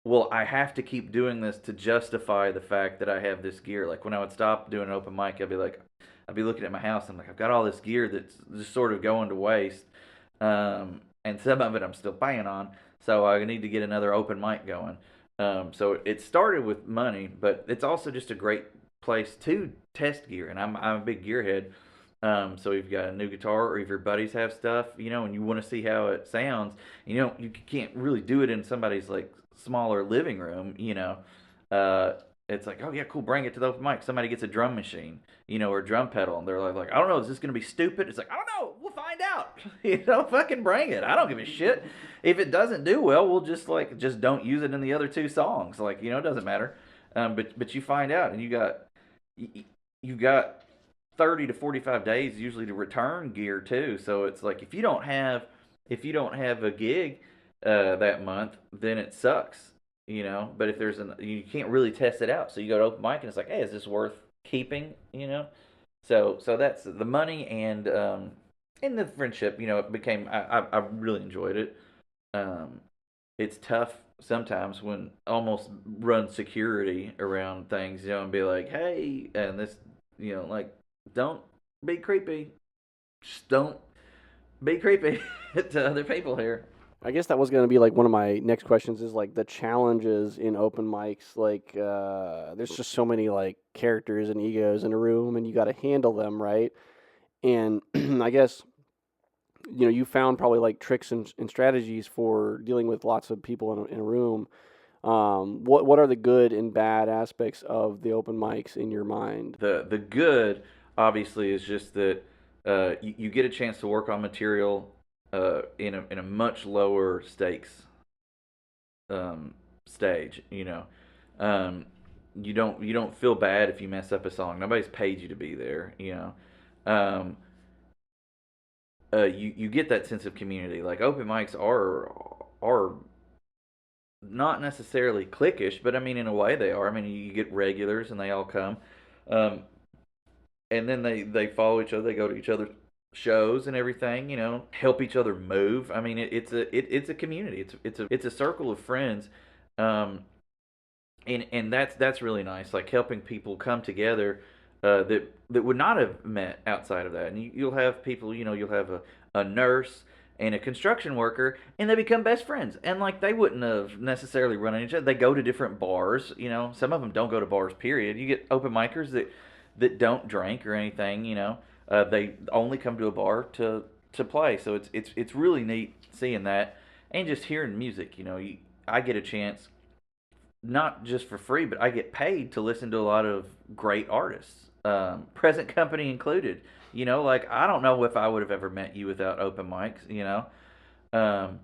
well, I have to keep doing this to justify the fact that I have this gear. Like when I would stop doing an open mic, I'd be looking at my house. I'm like, I've got all this gear that's just sort of going to waste, and some of it I'm still paying on. So I need to get another open mic going. So it started with money, but it's also just a great place to test gear. And I'm a big gearhead. So if you've got a new guitar, or if your buddies have stuff, and you want to see how it sounds, you can't really do it in somebody's like smaller living room. it's like, oh yeah, cool, bring it to the open mic. Somebody gets a drum machine, or a drum pedal, and they're like, I don't know, is this gonna be stupid? It's like, I don't know, we'll find out. Fucking bring it. I don't give a shit. If it doesn't do well, we'll just don't use it in the other two songs. It doesn't matter. But you find out, and you got 30 to 45 days usually to return gear too. So it's like if you don't have a gig that month, then it sucks. But if you can't really test it out, so you go to open mic and it's like, hey, is this worth keeping? So that's the money and the friendship. It became I really enjoyed it. Um, it's tough sometimes when almost run security around things, and be like, hey, and this, like, don't be creepy. Just don't be creepy to other people here. I guess that was going to be like one of my next questions is like the challenges in open mics. Like, there's just so many like characters and egos in a room, and you got to handle them right. And I guess you found probably like tricks and strategies for dealing with lots of people in a room. What are the good and bad aspects of the open mics in your mind? The good, obviously, is just that you get a chance to work on material in a much lower stakes stage. Um, you don't feel bad if you mess up a song. Nobody's paid you to be there. Um, you get that sense of community. Like, open mics are not necessarily cliquish, but I mean, in a way they are. I mean, you get regulars and they all come. Um, and then they follow each other. They go to each other's shows and everything. Help each other move. I mean, it's a community. It's a circle of friends, um, and that's really nice. Like, helping people come together that would not have met outside of that. And you'll have people. You'll have a nurse and a construction worker, and they become best friends. And like, they wouldn't have necessarily run into each other. They go to different bars. Some of them don't go to bars. Period. You get open micers that don't drink or anything. They only come to a bar to play. So it's really neat seeing that, and just hearing music. I get a chance, not just for free, but I get paid to listen to a lot of great artists, present company included. Like, I don't know if I would have ever met you without open mics. Um,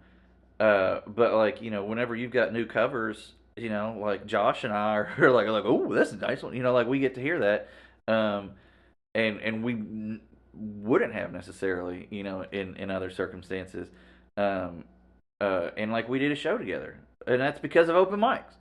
but like, whenever you've got new covers, like Josh and I are like, oh, that's a nice one. Like, we get to hear that, um, and we wouldn't have necessarily, in other circumstances. Um, and like, we did a show together, and that's because of open mics.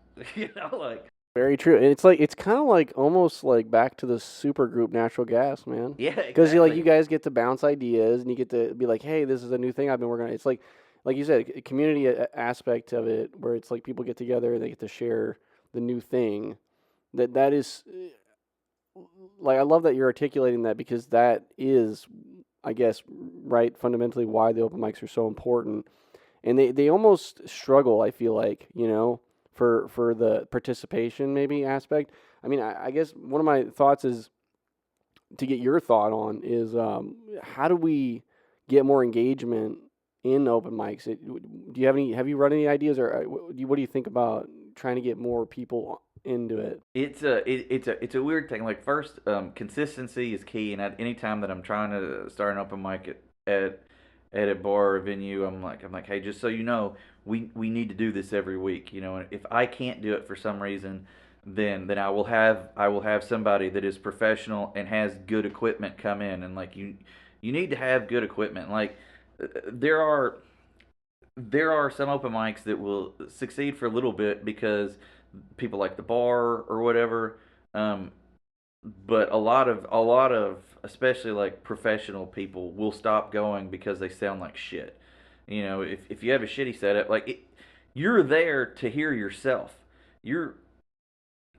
Like, Very true. And it's kind of like almost like back to the super group Natural Gas, man. yeah, Because you exactly. guys get to bounce ideas and you get to be like, hey, this is a new thing I've been working on. It's like you said, a community aspect of it where it's like people get together and they get to share the new thing. That is like, I love that you're articulating that, because that is, I guess, right, fundamentally why the open mics are so important. And they almost struggle, I feel like, for the participation maybe aspect. I mean, I guess one of my thoughts is to get your thought on is, how do we get more engagement in open mics? Do you have you run any ideas, or what do you think about trying to get more people into it? It's a weird thing. Like, first, consistency is key, and at any time that I'm trying to start an open mic at a bar or venue, I'm like, hey, just so you know, we need to do this every week. And if I can't do it for some reason, then I will have somebody that is professional and has good equipment come in. And like, you need to have good equipment. Like, there are some open mics that will succeed for a little bit because people like the bar or whatever. Um, but a lot of especially like professional people will stop going because they sound like shit. If you have a shitty setup, like, you're there to hear yourself. You're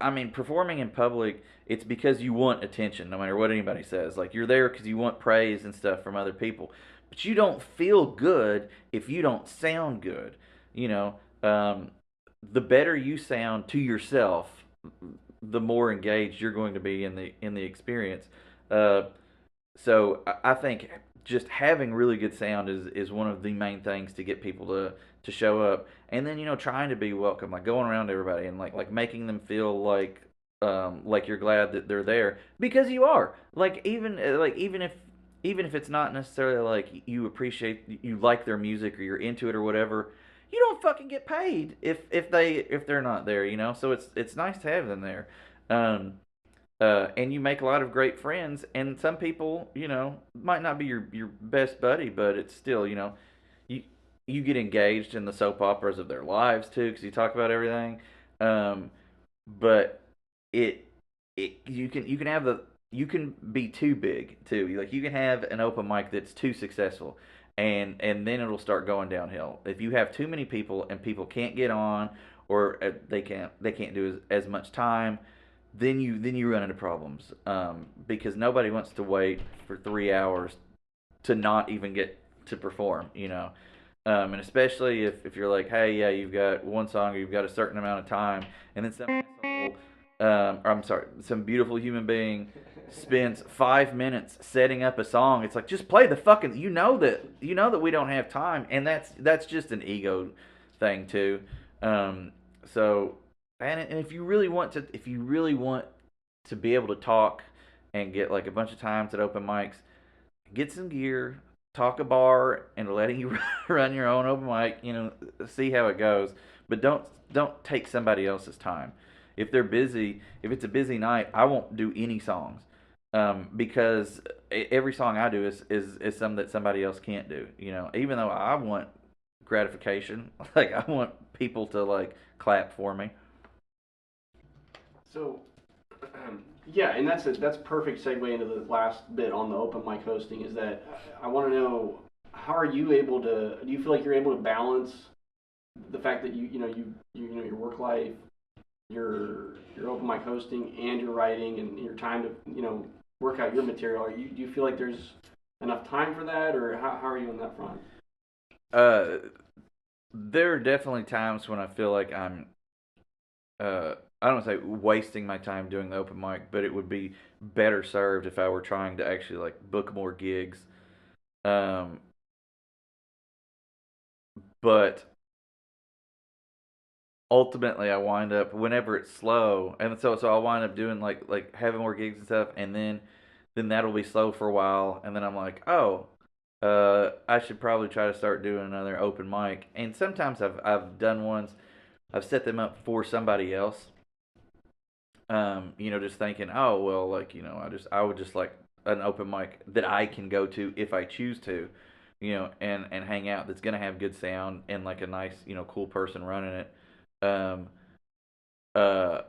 I mean, performing in public, it's because you want attention, no matter what anybody says. Like, you're there because you want praise and stuff from other people. But you don't feel good if you don't sound good. You know, the better you sound to yourself, the more engaged you're going to be in the experience. Uh, so I think just having really good sound is one of the main things to get people to show up, and then trying to be welcome, like going around to everybody and like making them feel like like you're glad that they're there because you are. Like even if it's not necessarily like you appreciate you like their music or you're into it or whatever, you don't fucking get paid if they're not there, you know. So it's nice to have them there. Um, and you make a lot of great friends. And some people, you know, might not be your best buddy, but it's still, you know, you you get engaged in the soap operas of their lives too, because you talk about everything. Um, but it you can have the you can be too big too. Like you can have an open mic that's too successful, and then it'll start going downhill. If you have too many people and people can't get on, or they can't do as much time, then you run into problems. Because nobody wants to wait for 3 hours to not even get to perform, you know. And especially if you're like, hey, yeah, you've got one song or you've got a certain amount of time, and then some asshole, or I'm sorry, some beautiful human being spends 5 minutes setting up a song. It's like just play the fucking. You know that we don't have time, and that's just an ego thing too. Um, so and if you really want to be able to talk and get like a bunch of times at open mics, get some gear, talk a bar, and letting you run your own open mic. You know, see how it goes, but don't take somebody else's time. If they're busy, if it's a busy night, I won't do any songs, because every song I do is something that somebody else can't do. You know, even though I want gratification, like I want people to like clap for me. So, yeah, and that's perfect segue into the last bit on the open mic hosting. Is that I want to know, how are you able to? Do you feel like you're able to balance the fact that you know your work life, your open mic hosting, and your writing, and your time to work out your material? Do you feel like there's enough time for that, or how are you on that front? Uh, there are definitely times when I feel like I don't say wasting my time doing the open mic, but it would be better served if I were trying to actually like book more gigs. Um, but ultimately, I wind up whenever it's slow, and so I wind up doing like having more gigs and stuff, and then that'll be slow for a while, and then I'm like, oh, I should probably try to start doing another open mic. And sometimes I've done ones, I've set them up for somebody else. Just thinking, oh well, like I would just like an open mic that I can go to if I choose to, and hang out. That's gonna have good sound and like a nice, cool person running it. Um, uh,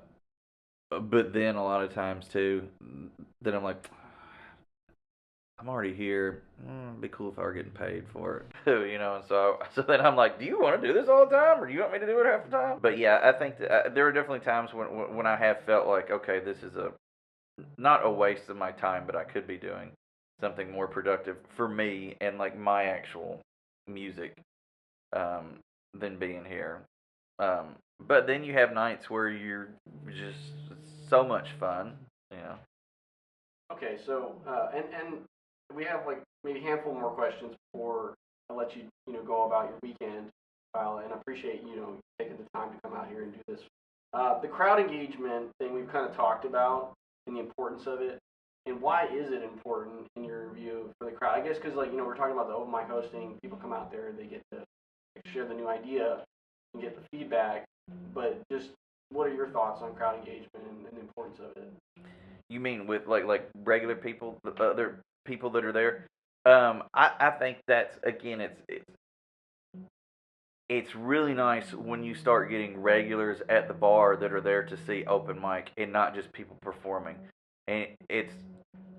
but then a lot of times too, then I'm like, I'm already here. It'd be cool if I were getting paid for it too, And so then I'm like, do you want to do this all the time, or do you want me to do it half the time? But yeah, I think that, there are definitely times when I have felt like, okay, this is a not a waste of my time, but I could be doing something more productive for me and like my actual music, um, than being here. But then you have nights where you're just so much fun. Okay, so and we have like maybe a handful more questions before I let you go about your weekend, Kyle. And I appreciate taking the time to come out here and do this. The crowd engagement thing we've kind of talked about and the importance of it, and why is it important in your view for the crowd? I guess because like we're talking about the open mic hosting, people come out there, they get to share the new idea and get the feedback, but just what are your thoughts on crowd engagement and the importance of it? You mean with like regular people, the other people that are there? I think that's again, it's really nice when you start getting regulars at the bar that are there to see open mic and not just people performing. And it's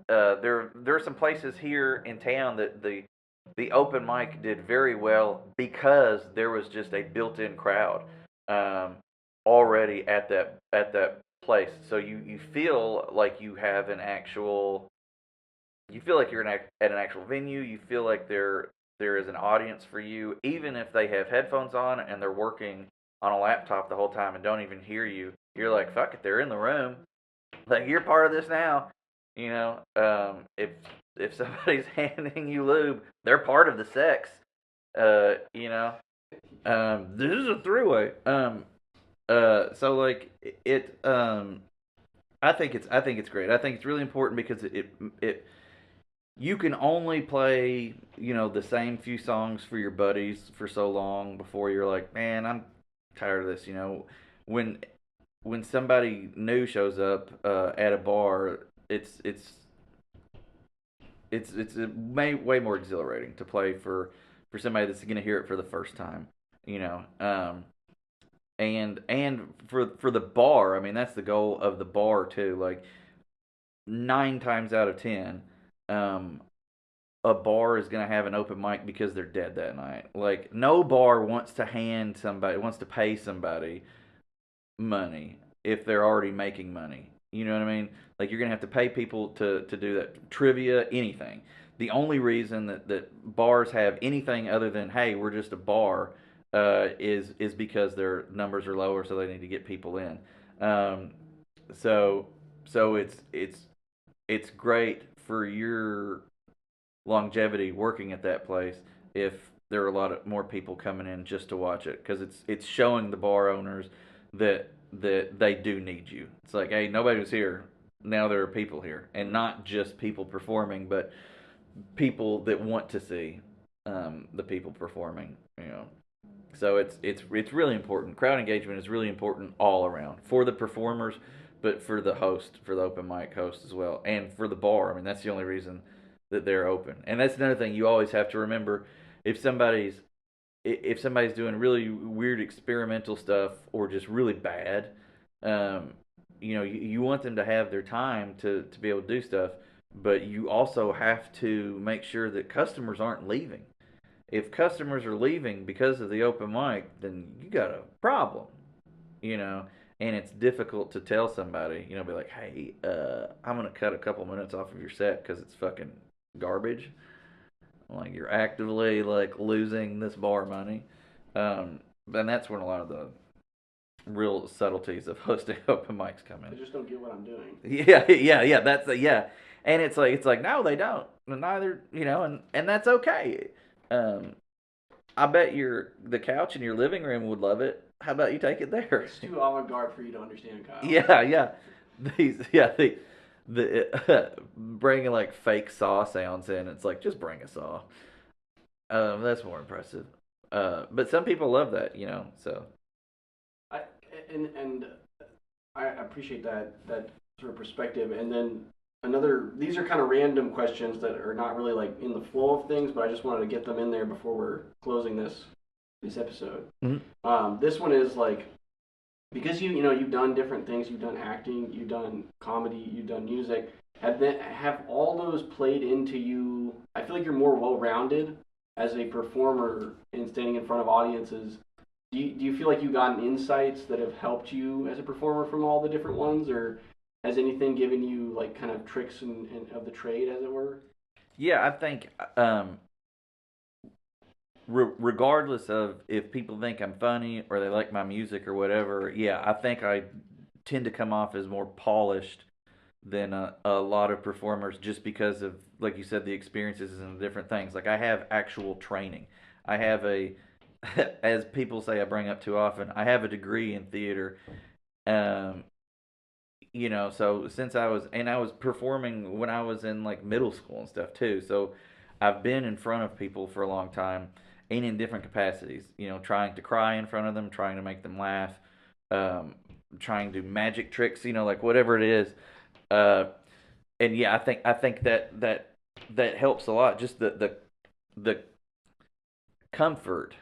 there are some places here in town that the open mic did very well because there was just a built-in crowd, um, already at that place. So you feel like you feel like you're at an actual venue. You feel like there is an audience for you, even if they have headphones on and they're working on a laptop the whole time and don't even hear you. You're like, fuck it, they're in the room. Like you're part of this now. If somebody's handing you lube, they're part of the sex. This is a three-way. So like it. I think it's great. I think it's really important because it you can only play, the same few songs for your buddies for so long before you're like, man, I'm tired of this. When when somebody new shows up at a bar, it's way more exhilarating to play for somebody that's going to hear it for the first time. You know, and for the bar, I mean that's the goal of the bar too. Like 9 times out of 10, um, a bar is going to have an open mic because they're dead that night. Like no bar wants to pay somebody money if they're already making money. You know what I mean? Like you're gonna have to pay people to do that trivia, anything. The only reason that bars have anything other than hey, we're just a bar, is because their numbers are lower, so they need to get people in. Um, so it's great for your longevity working at that place if there are a lot of more people coming in just to watch it because it's showing the bar owners that they do need you. It's like, hey, nobody was here. Now there are people here, and not just people performing, but people that want to see the people performing. So it's really important. Crowd engagement is really important all around for the performers, but for the host, for the open mic host as well, and for the bar. I mean, that's the only reason that they're open. And that's another thing you always have to remember: if somebody's if somebody's doing really weird experimental stuff or just really bad, um, you want them to have their time to be able to do stuff, but you also have to make sure that customers aren't leaving. If customers are leaving because of the open mic, then you got a problem, you know. And it's difficult to tell somebody, be like, hey, I'm gonna cut a couple minutes off of your set because it's fucking garbage. Like you're actively like losing this bar money, and that's when a lot of the real subtleties of hosting open mics come They in. just don't get what I'm doing. Yeah. And it's like no, they don't. Neither, and that's okay. Um, I bet the couch in your living room would love it. How about you take it there? It's too avant-garde for you to understand, Kyle. Yeah. The bringing like fake saw sounds in. It's like just bring a saw. That's more impressive. But some people love that. So I and I appreciate that sort of perspective. And then these are kind of random questions that are not really like in the flow of things, but I just wanted to get them in there before we're closing this episode. This one is like because you've done different things. You've done acting, you've done comedy, you've done music. Have all those played into you? I feel like you're more well-rounded as a performer and standing in front of audiences. Do you feel like you gotten insights that have helped you as a performer from all the different ones, or has anything given you like kind of tricks and of the trade, as it were? yeah, I think regardless of if people think I'm funny or they like my music or whatever, yeah, I think I tend to come off as more polished than a lot of performers just because of, like you said, the experiences and the different things. Like I have actual training. I have as people say I bring up too often, I have a degree in theater. Um, so since I was performing when I was in like middle school and stuff too. So I've been in front of people for a long time and in different capacities, trying to cry in front of them, trying to make them laugh, um, trying to do magic tricks, like whatever it is. Uh, and yeah, I think that helps a lot. Just the comfort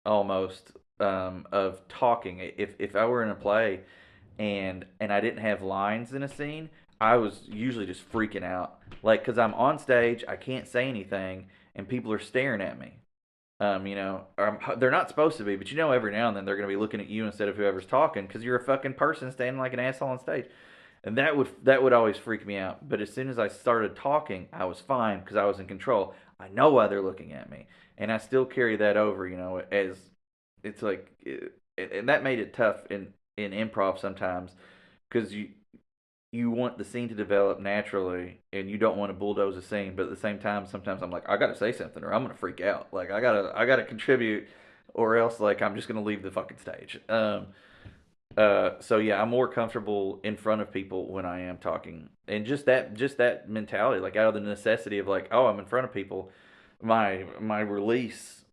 almost of talking. If I were in a play and I didn't have lines in a scene, I was usually just freaking out. Like, because I'm on stage, I can't say anything, and people are staring at me. They're not supposed to be, but every now and then they're going to be looking at you instead of whoever's talking because you're a fucking person standing like an asshole on stage. And that would always freak me out. But as soon as I started talking, I was fine because I was in control. I know why they're looking at me, and I still carry that over. As it's like, and that made it tough in improv sometimes because you want the scene to develop naturally and you don't want to bulldoze a scene, but at the same time sometimes I'm like I gotta say something or I'm gonna freak out. Like I gotta contribute or else like I'm just gonna leave the fucking stage. So yeah, I'm more comfortable in front of people when I am talking, and just that mentality, like out of the necessity of like, oh, I'm in front of people. My release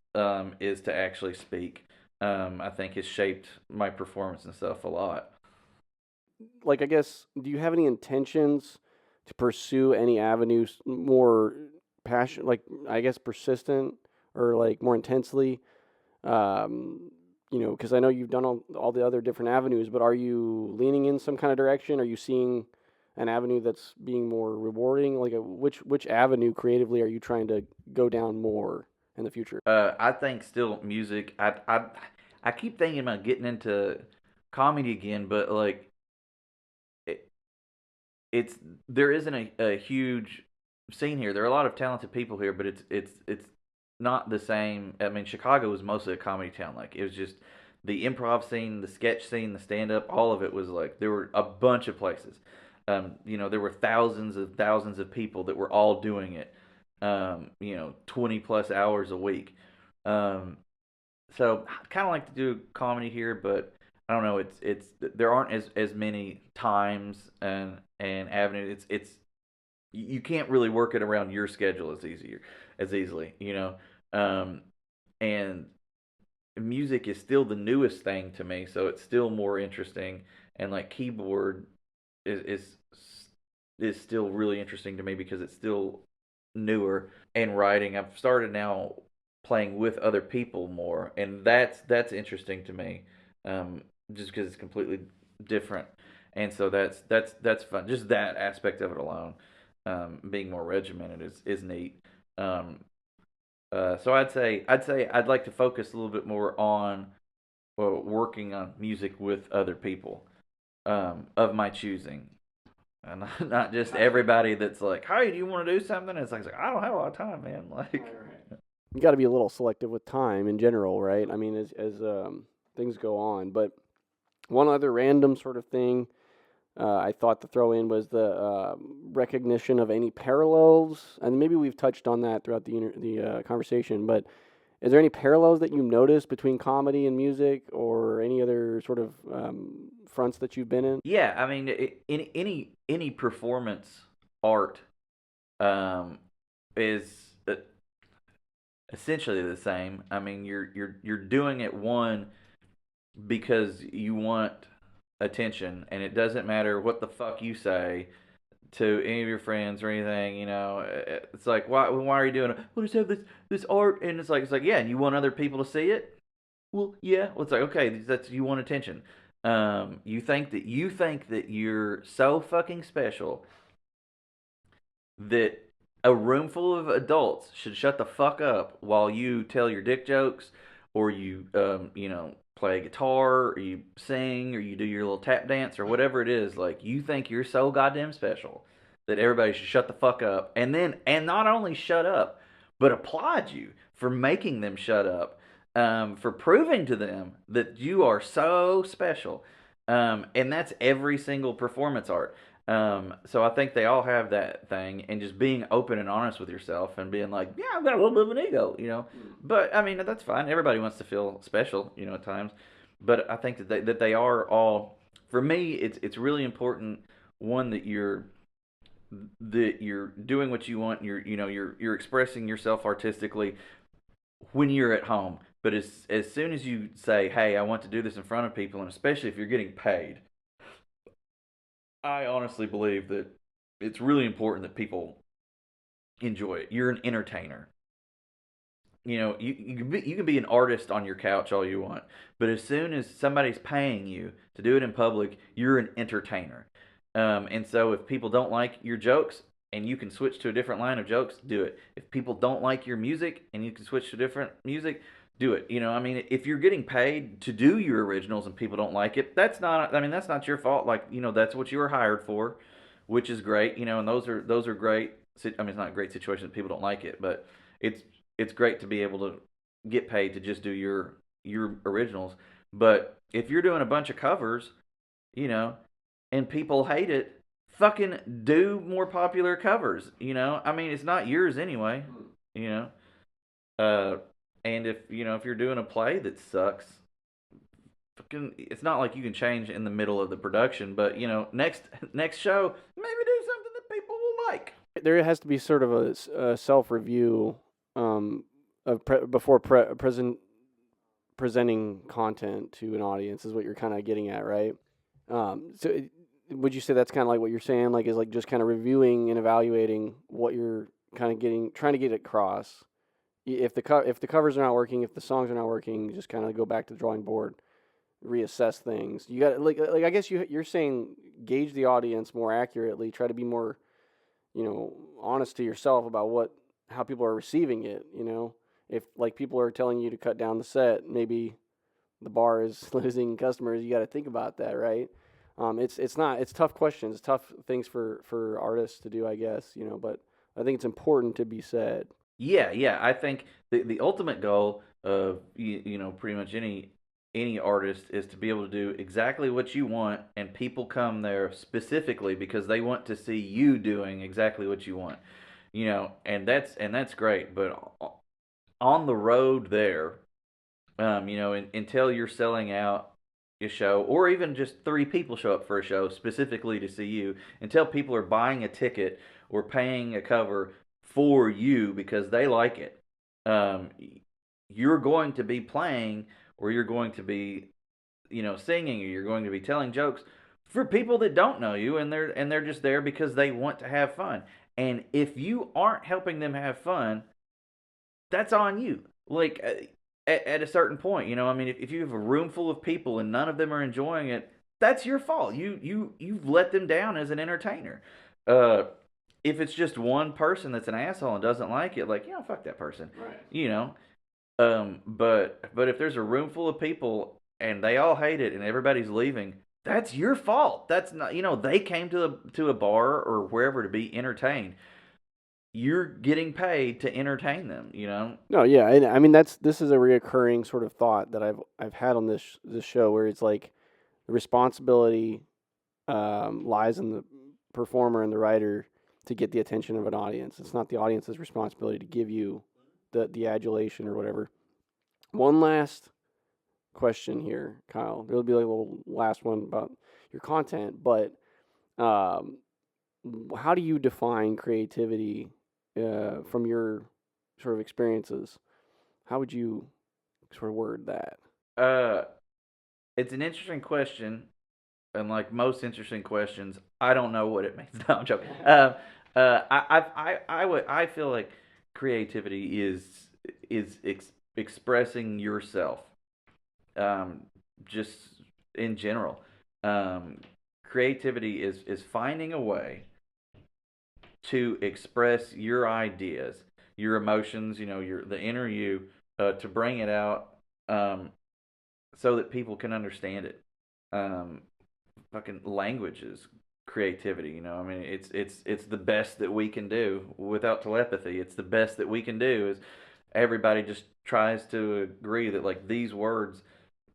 is to actually speak. I think has shaped my performance and stuff a lot. Like, I guess, do you have any intentions to pursue any avenues more passion, like, I guess, persistent or like more intensely? Um, because I know you've done all the other different avenues, but are you leaning in some kind of direction? Are you seeing an avenue that's being more rewarding? Like, which avenue creatively are you trying to go down more in the future? I think still music. I keep thinking about getting into comedy again, but like it, it's there isn't a huge scene here. There are a lot of talented people here, but it's not the same. I mean, Chicago was mostly a comedy town. Like it was just the improv scene, the sketch scene, the stand up. All of it was like there were a bunch of places. There were thousands of people that were all doing it. 20 plus hours a week. Um, so I kind of like to do comedy here, but I don't know. It's there aren't as many times and avenues. It's you can't really work it around your schedule as easily, Um, and music is still the newest thing to me, so it's still more interesting. And like keyboard is is still really interesting to me because it's still newer. And writing, I've started now playing with other people more, and that's interesting to me, um, just because it's completely different. And so that's fun. Just that aspect of it alone, being more regimented is neat. Um, so I'd say I'd like to focus a little bit more on working on music with other people of my choosing, and not just everybody that's like, "Hey, do you want to do something?" It's like I don't have a lot of time, man. Like, You got to be a little selective with time in general, right? I mean, as things go on. But one other random sort of thing I thought to throw in was the recognition of any parallels, and maybe we've touched on that throughout the conversation. But is there any parallels that you noticed between comedy and music, or any other sort of fronts that you've been in? yeah, I mean, any performance art um, is essentially the same. I mean, you're doing it one because you want attention, and it doesn't matter what the fuck you say to any of your friends or anything. It's like why are you doing it? We'll just have this art, and it's like yeah, and you want other people to see it. Well, yeah. Well, it's like okay, that's you want attention. You think that you're so fucking special that a room full of adults should shut the fuck up while you tell your dick jokes, or you play guitar, or you sing, or you do your little tap dance, or whatever it is. Like you think you're so goddamn special that everybody should shut the fuck up, and not only shut up, but applaud you for making them shut up, for proving to them that you are so special. And that's every single performance art. So I think they all have that thing, and just being open and honest with yourself, and being like, yeah, I've got a little bit of an ego. But I mean, that's fine. Everybody wants to feel special, at times. But I think that they are all. For me, it's really important. One, that you're doing what you want. You're expressing yourself artistically when you're at home. But as soon as you say, hey, I want to do this in front of people, and especially if you're getting paid, I honestly believe that it's really important that people enjoy it. You're an entertainer. You can be an artist on your couch all you want, but as soon as somebody's paying you to do it in public, you're an entertainer. And so if people don't like your jokes and you can switch to a different line of jokes, do it. If people don't like your music and you can switch to different music, do it. I mean, if you're getting paid to do your originals and people don't like it, that's not your fault. Like, that's what you were hired for, which is great. And those are great. I mean, it's not a great situation that people don't like it, but it's it's great to be able to get paid to just do your originals. But if you're doing a bunch of covers, you know, and people hate it, fucking do more popular covers. I mean, it's not yours anyway. You know, uh, and if you're doing a play that sucks, it's not like you can change in the middle of the production, but next show, maybe do something that people will like. There has to be sort of a self review um, before presenting content to an audience is what you're kind of getting at, right? Would you say that's kind of like what you're saying, like is like just kind of reviewing and evaluating what you're kind of trying to get across? If the covers are not working, if the songs are not working, just kind of go back to the drawing board, reassess things. You got like I guess you're saying gauge the audience more accurately, try to be more honest to yourself about how people are receiving it. If like people are telling you to cut down the set, maybe the bar is losing customers. You got to think about that, right? It's tough questions, tough things for artists to do, I guess. But I think it's important to be said. Yeah, yeah. I think the ultimate goal of pretty much any artist is to be able to do exactly what you want, and people come there specifically because they want to see you doing exactly what you want. And that's great. But on the road there, until you're selling out a show, or even just 3 people show up for a show specifically to see you, until people are buying a ticket or paying a cover for you because they like it, um, you're going to be playing, or you're going to be, singing, or you're going to be telling jokes for people that don't know you, and they're just there because they want to have fun. And if you aren't helping them have fun, that's on you. Like at a certain point, I mean, if you have a room full of people and none of them are enjoying it, that's your fault. You've let them down as an entertainer. Uh, if it's just one person that's an asshole and doesn't like it, like, fuck that person. Right. You know. But if there's a room full of people and they all hate it and everybody's leaving, that's your fault. That's not, they came to a bar or wherever to be entertained. You're getting paid to entertain them. No, yeah, and I mean this is a reoccurring sort of thought that I've had on this show where it's like the responsibility lies in the performer and the writer to get the attention of an audience. It's not the audience's responsibility to give you the adulation or whatever. One last question here, Kyle. There'll be like a little last one about your content, but um, how do you define creativity from your sort of experiences? How would you sort of word that? Uh, it's an interesting question, and like most interesting questions, I don't know what it means. No, I'm joking. I feel like creativity is expressing yourself, um, just in general. Um, Creativity is finding a way to express your ideas, your emotions, the inner you, to bring it out, so that people can understand it. Um, Fucking language is creativity. I mean, it's the best that we can do without telepathy. It's the best that we can do is everybody just tries to agree that like these words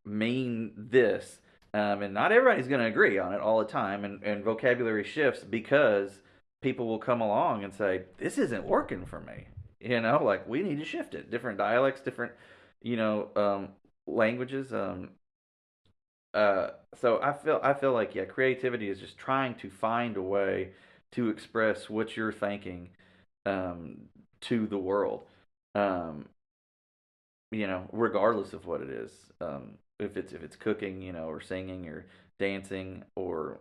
mean this, and not everybody's going to agree on it all the time, and vocabulary shifts because people will come along and say this isn't working for me. Like we need to shift it. Different dialects, different you know languages. So I feel like, yeah, creativity is just trying to find a way to express what you're thinking, um, to the world, um, regardless of what it is. If it's cooking, or singing or dancing, or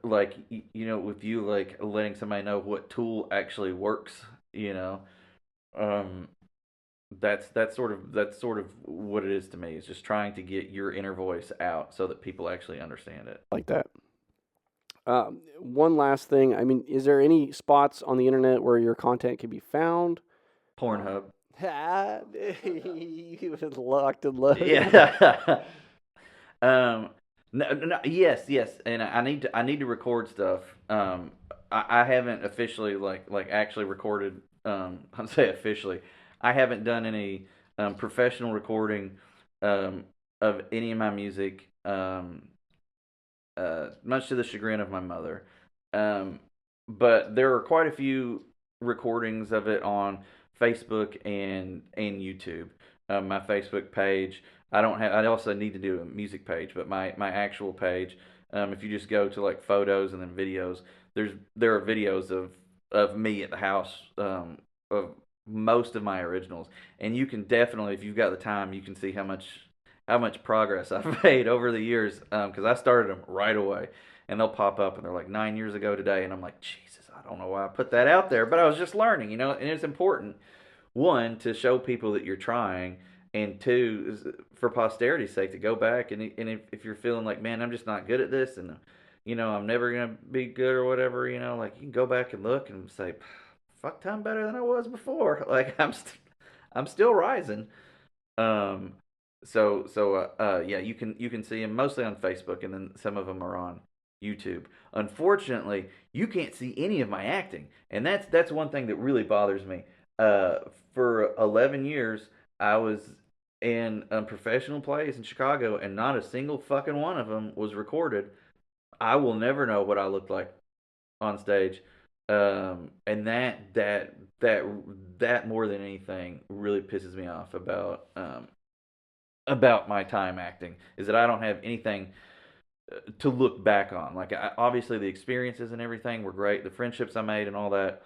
like with you, like letting somebody know what tool actually works. You know, um, that's sort of what it is to me. Is just trying to get your inner voice out so that people actually understand it. Like that. One last thing. I mean, is there any spots on the internet where your content can be found? Pornhub. You was locked and loaded. Yeah. um. No, no, yes, yes, and I need to record stuff. I haven't officially like actually recorded. I'll say officially, I haven't done any professional recording um of any of my music. Much to the chagrin of my mother. Um, but there are quite a few recordings of it on Facebook and YouTube. my Facebook page. I don't have. I also need to do a music page, but my actual page. If you just go to like photos and then videos, there are videos of me at the house, of most of my originals, and you can definitely, if you've got the time, you can see how much progress I've made over the years. Because I started them right away, and they'll pop up and they're like 9 years ago today, and I'm like, Jesus, I don't know why I put that out there, but I was just learning, and it's important, one, to show people that you're trying, and two, is for posterity's sake, to go back and if you're feeling like, man, I'm just not good at this, and I'm never gonna be good or whatever, like you can go back and look and say, fuck, I'm better than I was before. Like I'm still rising. Um, yeah, you can see them mostly on Facebook, and then some of them are on YouTube. Unfortunately, you can't see any of my acting, and that's one thing that really bothers me. Uh, for 11 years, I was in professional plays in Chicago, and not a single fucking one of them was recorded. I will never know what I looked like on stage, and that more than anything really pisses me off about my time acting, is that I don't have anything to look back on. Like, obviously the experiences and everything were great, the friendships I made and all that,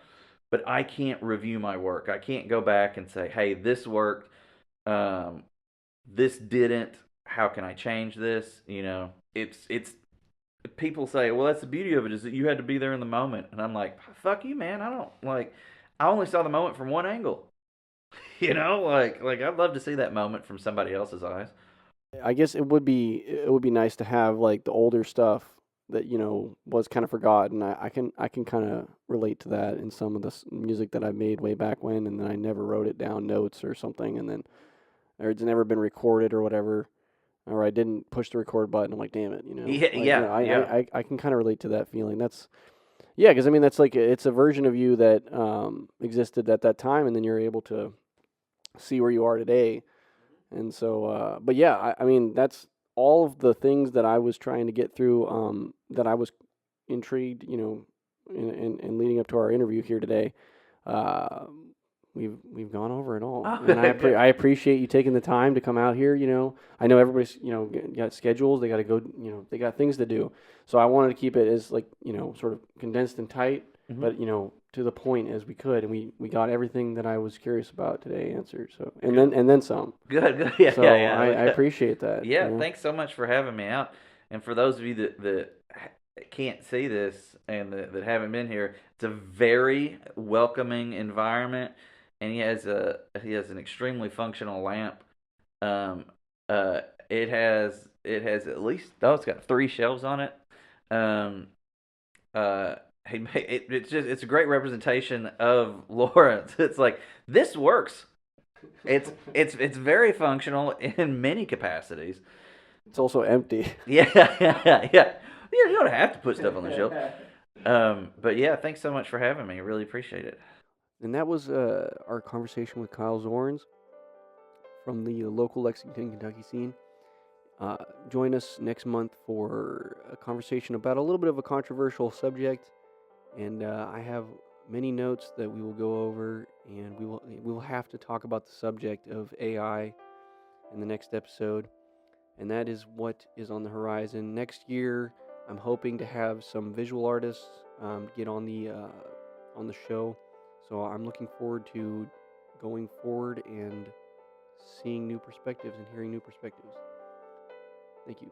but I can't review my work. I can't go back and say, "Hey, this worked. Um, this didn't. How can I change this?" It's people say, "Well, that's the beauty of it, is that you had to be there in the moment," and I'm like, "Fuck you, man. I don't like. I only saw the moment from one angle." Like I'd love to see that moment from somebody else's eyes. I guess it would be nice to have like the older stuff that was kind of forgotten. I can kind of relate to that in some of the music that I made way back when, and then I never wrote it down notes or something, and then or it's never been recorded or whatever, or I didn't push the record button. I'm like, damn it, Yeah, like yeah, yeah. I can kind of relate to that feeling. That's yeah, because I mean that's like it's a version of you that existed at that time, and then you're able to see where you are today. And so, but yeah, I mean, that's all of the things that I was trying to get through, that I was intrigued, in leading up to our interview here today. Uh, we've gone over it all, and Okay, good. I appreciate you taking the time to come out here. I know everybody's got schedules, they got to go, they got things to do. So I wanted to keep it as like sort of condensed and tight, Hmm. but to the point as we could, and we got everything that I was curious about today answered. So Good, and then some. good, good. Yeah, yeah, So I yeah. appreciate that. Yeah, thanks so much for having me out. And for those of you that can't see this and that haven't been here, it's a very welcoming environment, and he has an extremely functional lamp. Um, it has at least, it's got 3 shelves on it. Um, uh, it's a great representation of Lawrence. It's like, this works. It's very functional in many capacities. It's also empty. Yeah, yeah, yeah. You don't have to put stuff on the shelf. But yeah, thanks so much for having me. I really appreciate it. And that was our conversation with Kyle Zornes from the local Lexington, Kentucky scene. Uh, Join us next month for a conversation about a little bit of a controversial subject, and I have many notes that we will go over, and we will have to talk about the subject of AI in the next episode, and that is what is on the horizon next year. I'm hoping to have some visual artists get on the show, so I'm looking forward to going forward and seeing new perspectives and hearing new perspectives. Thank you.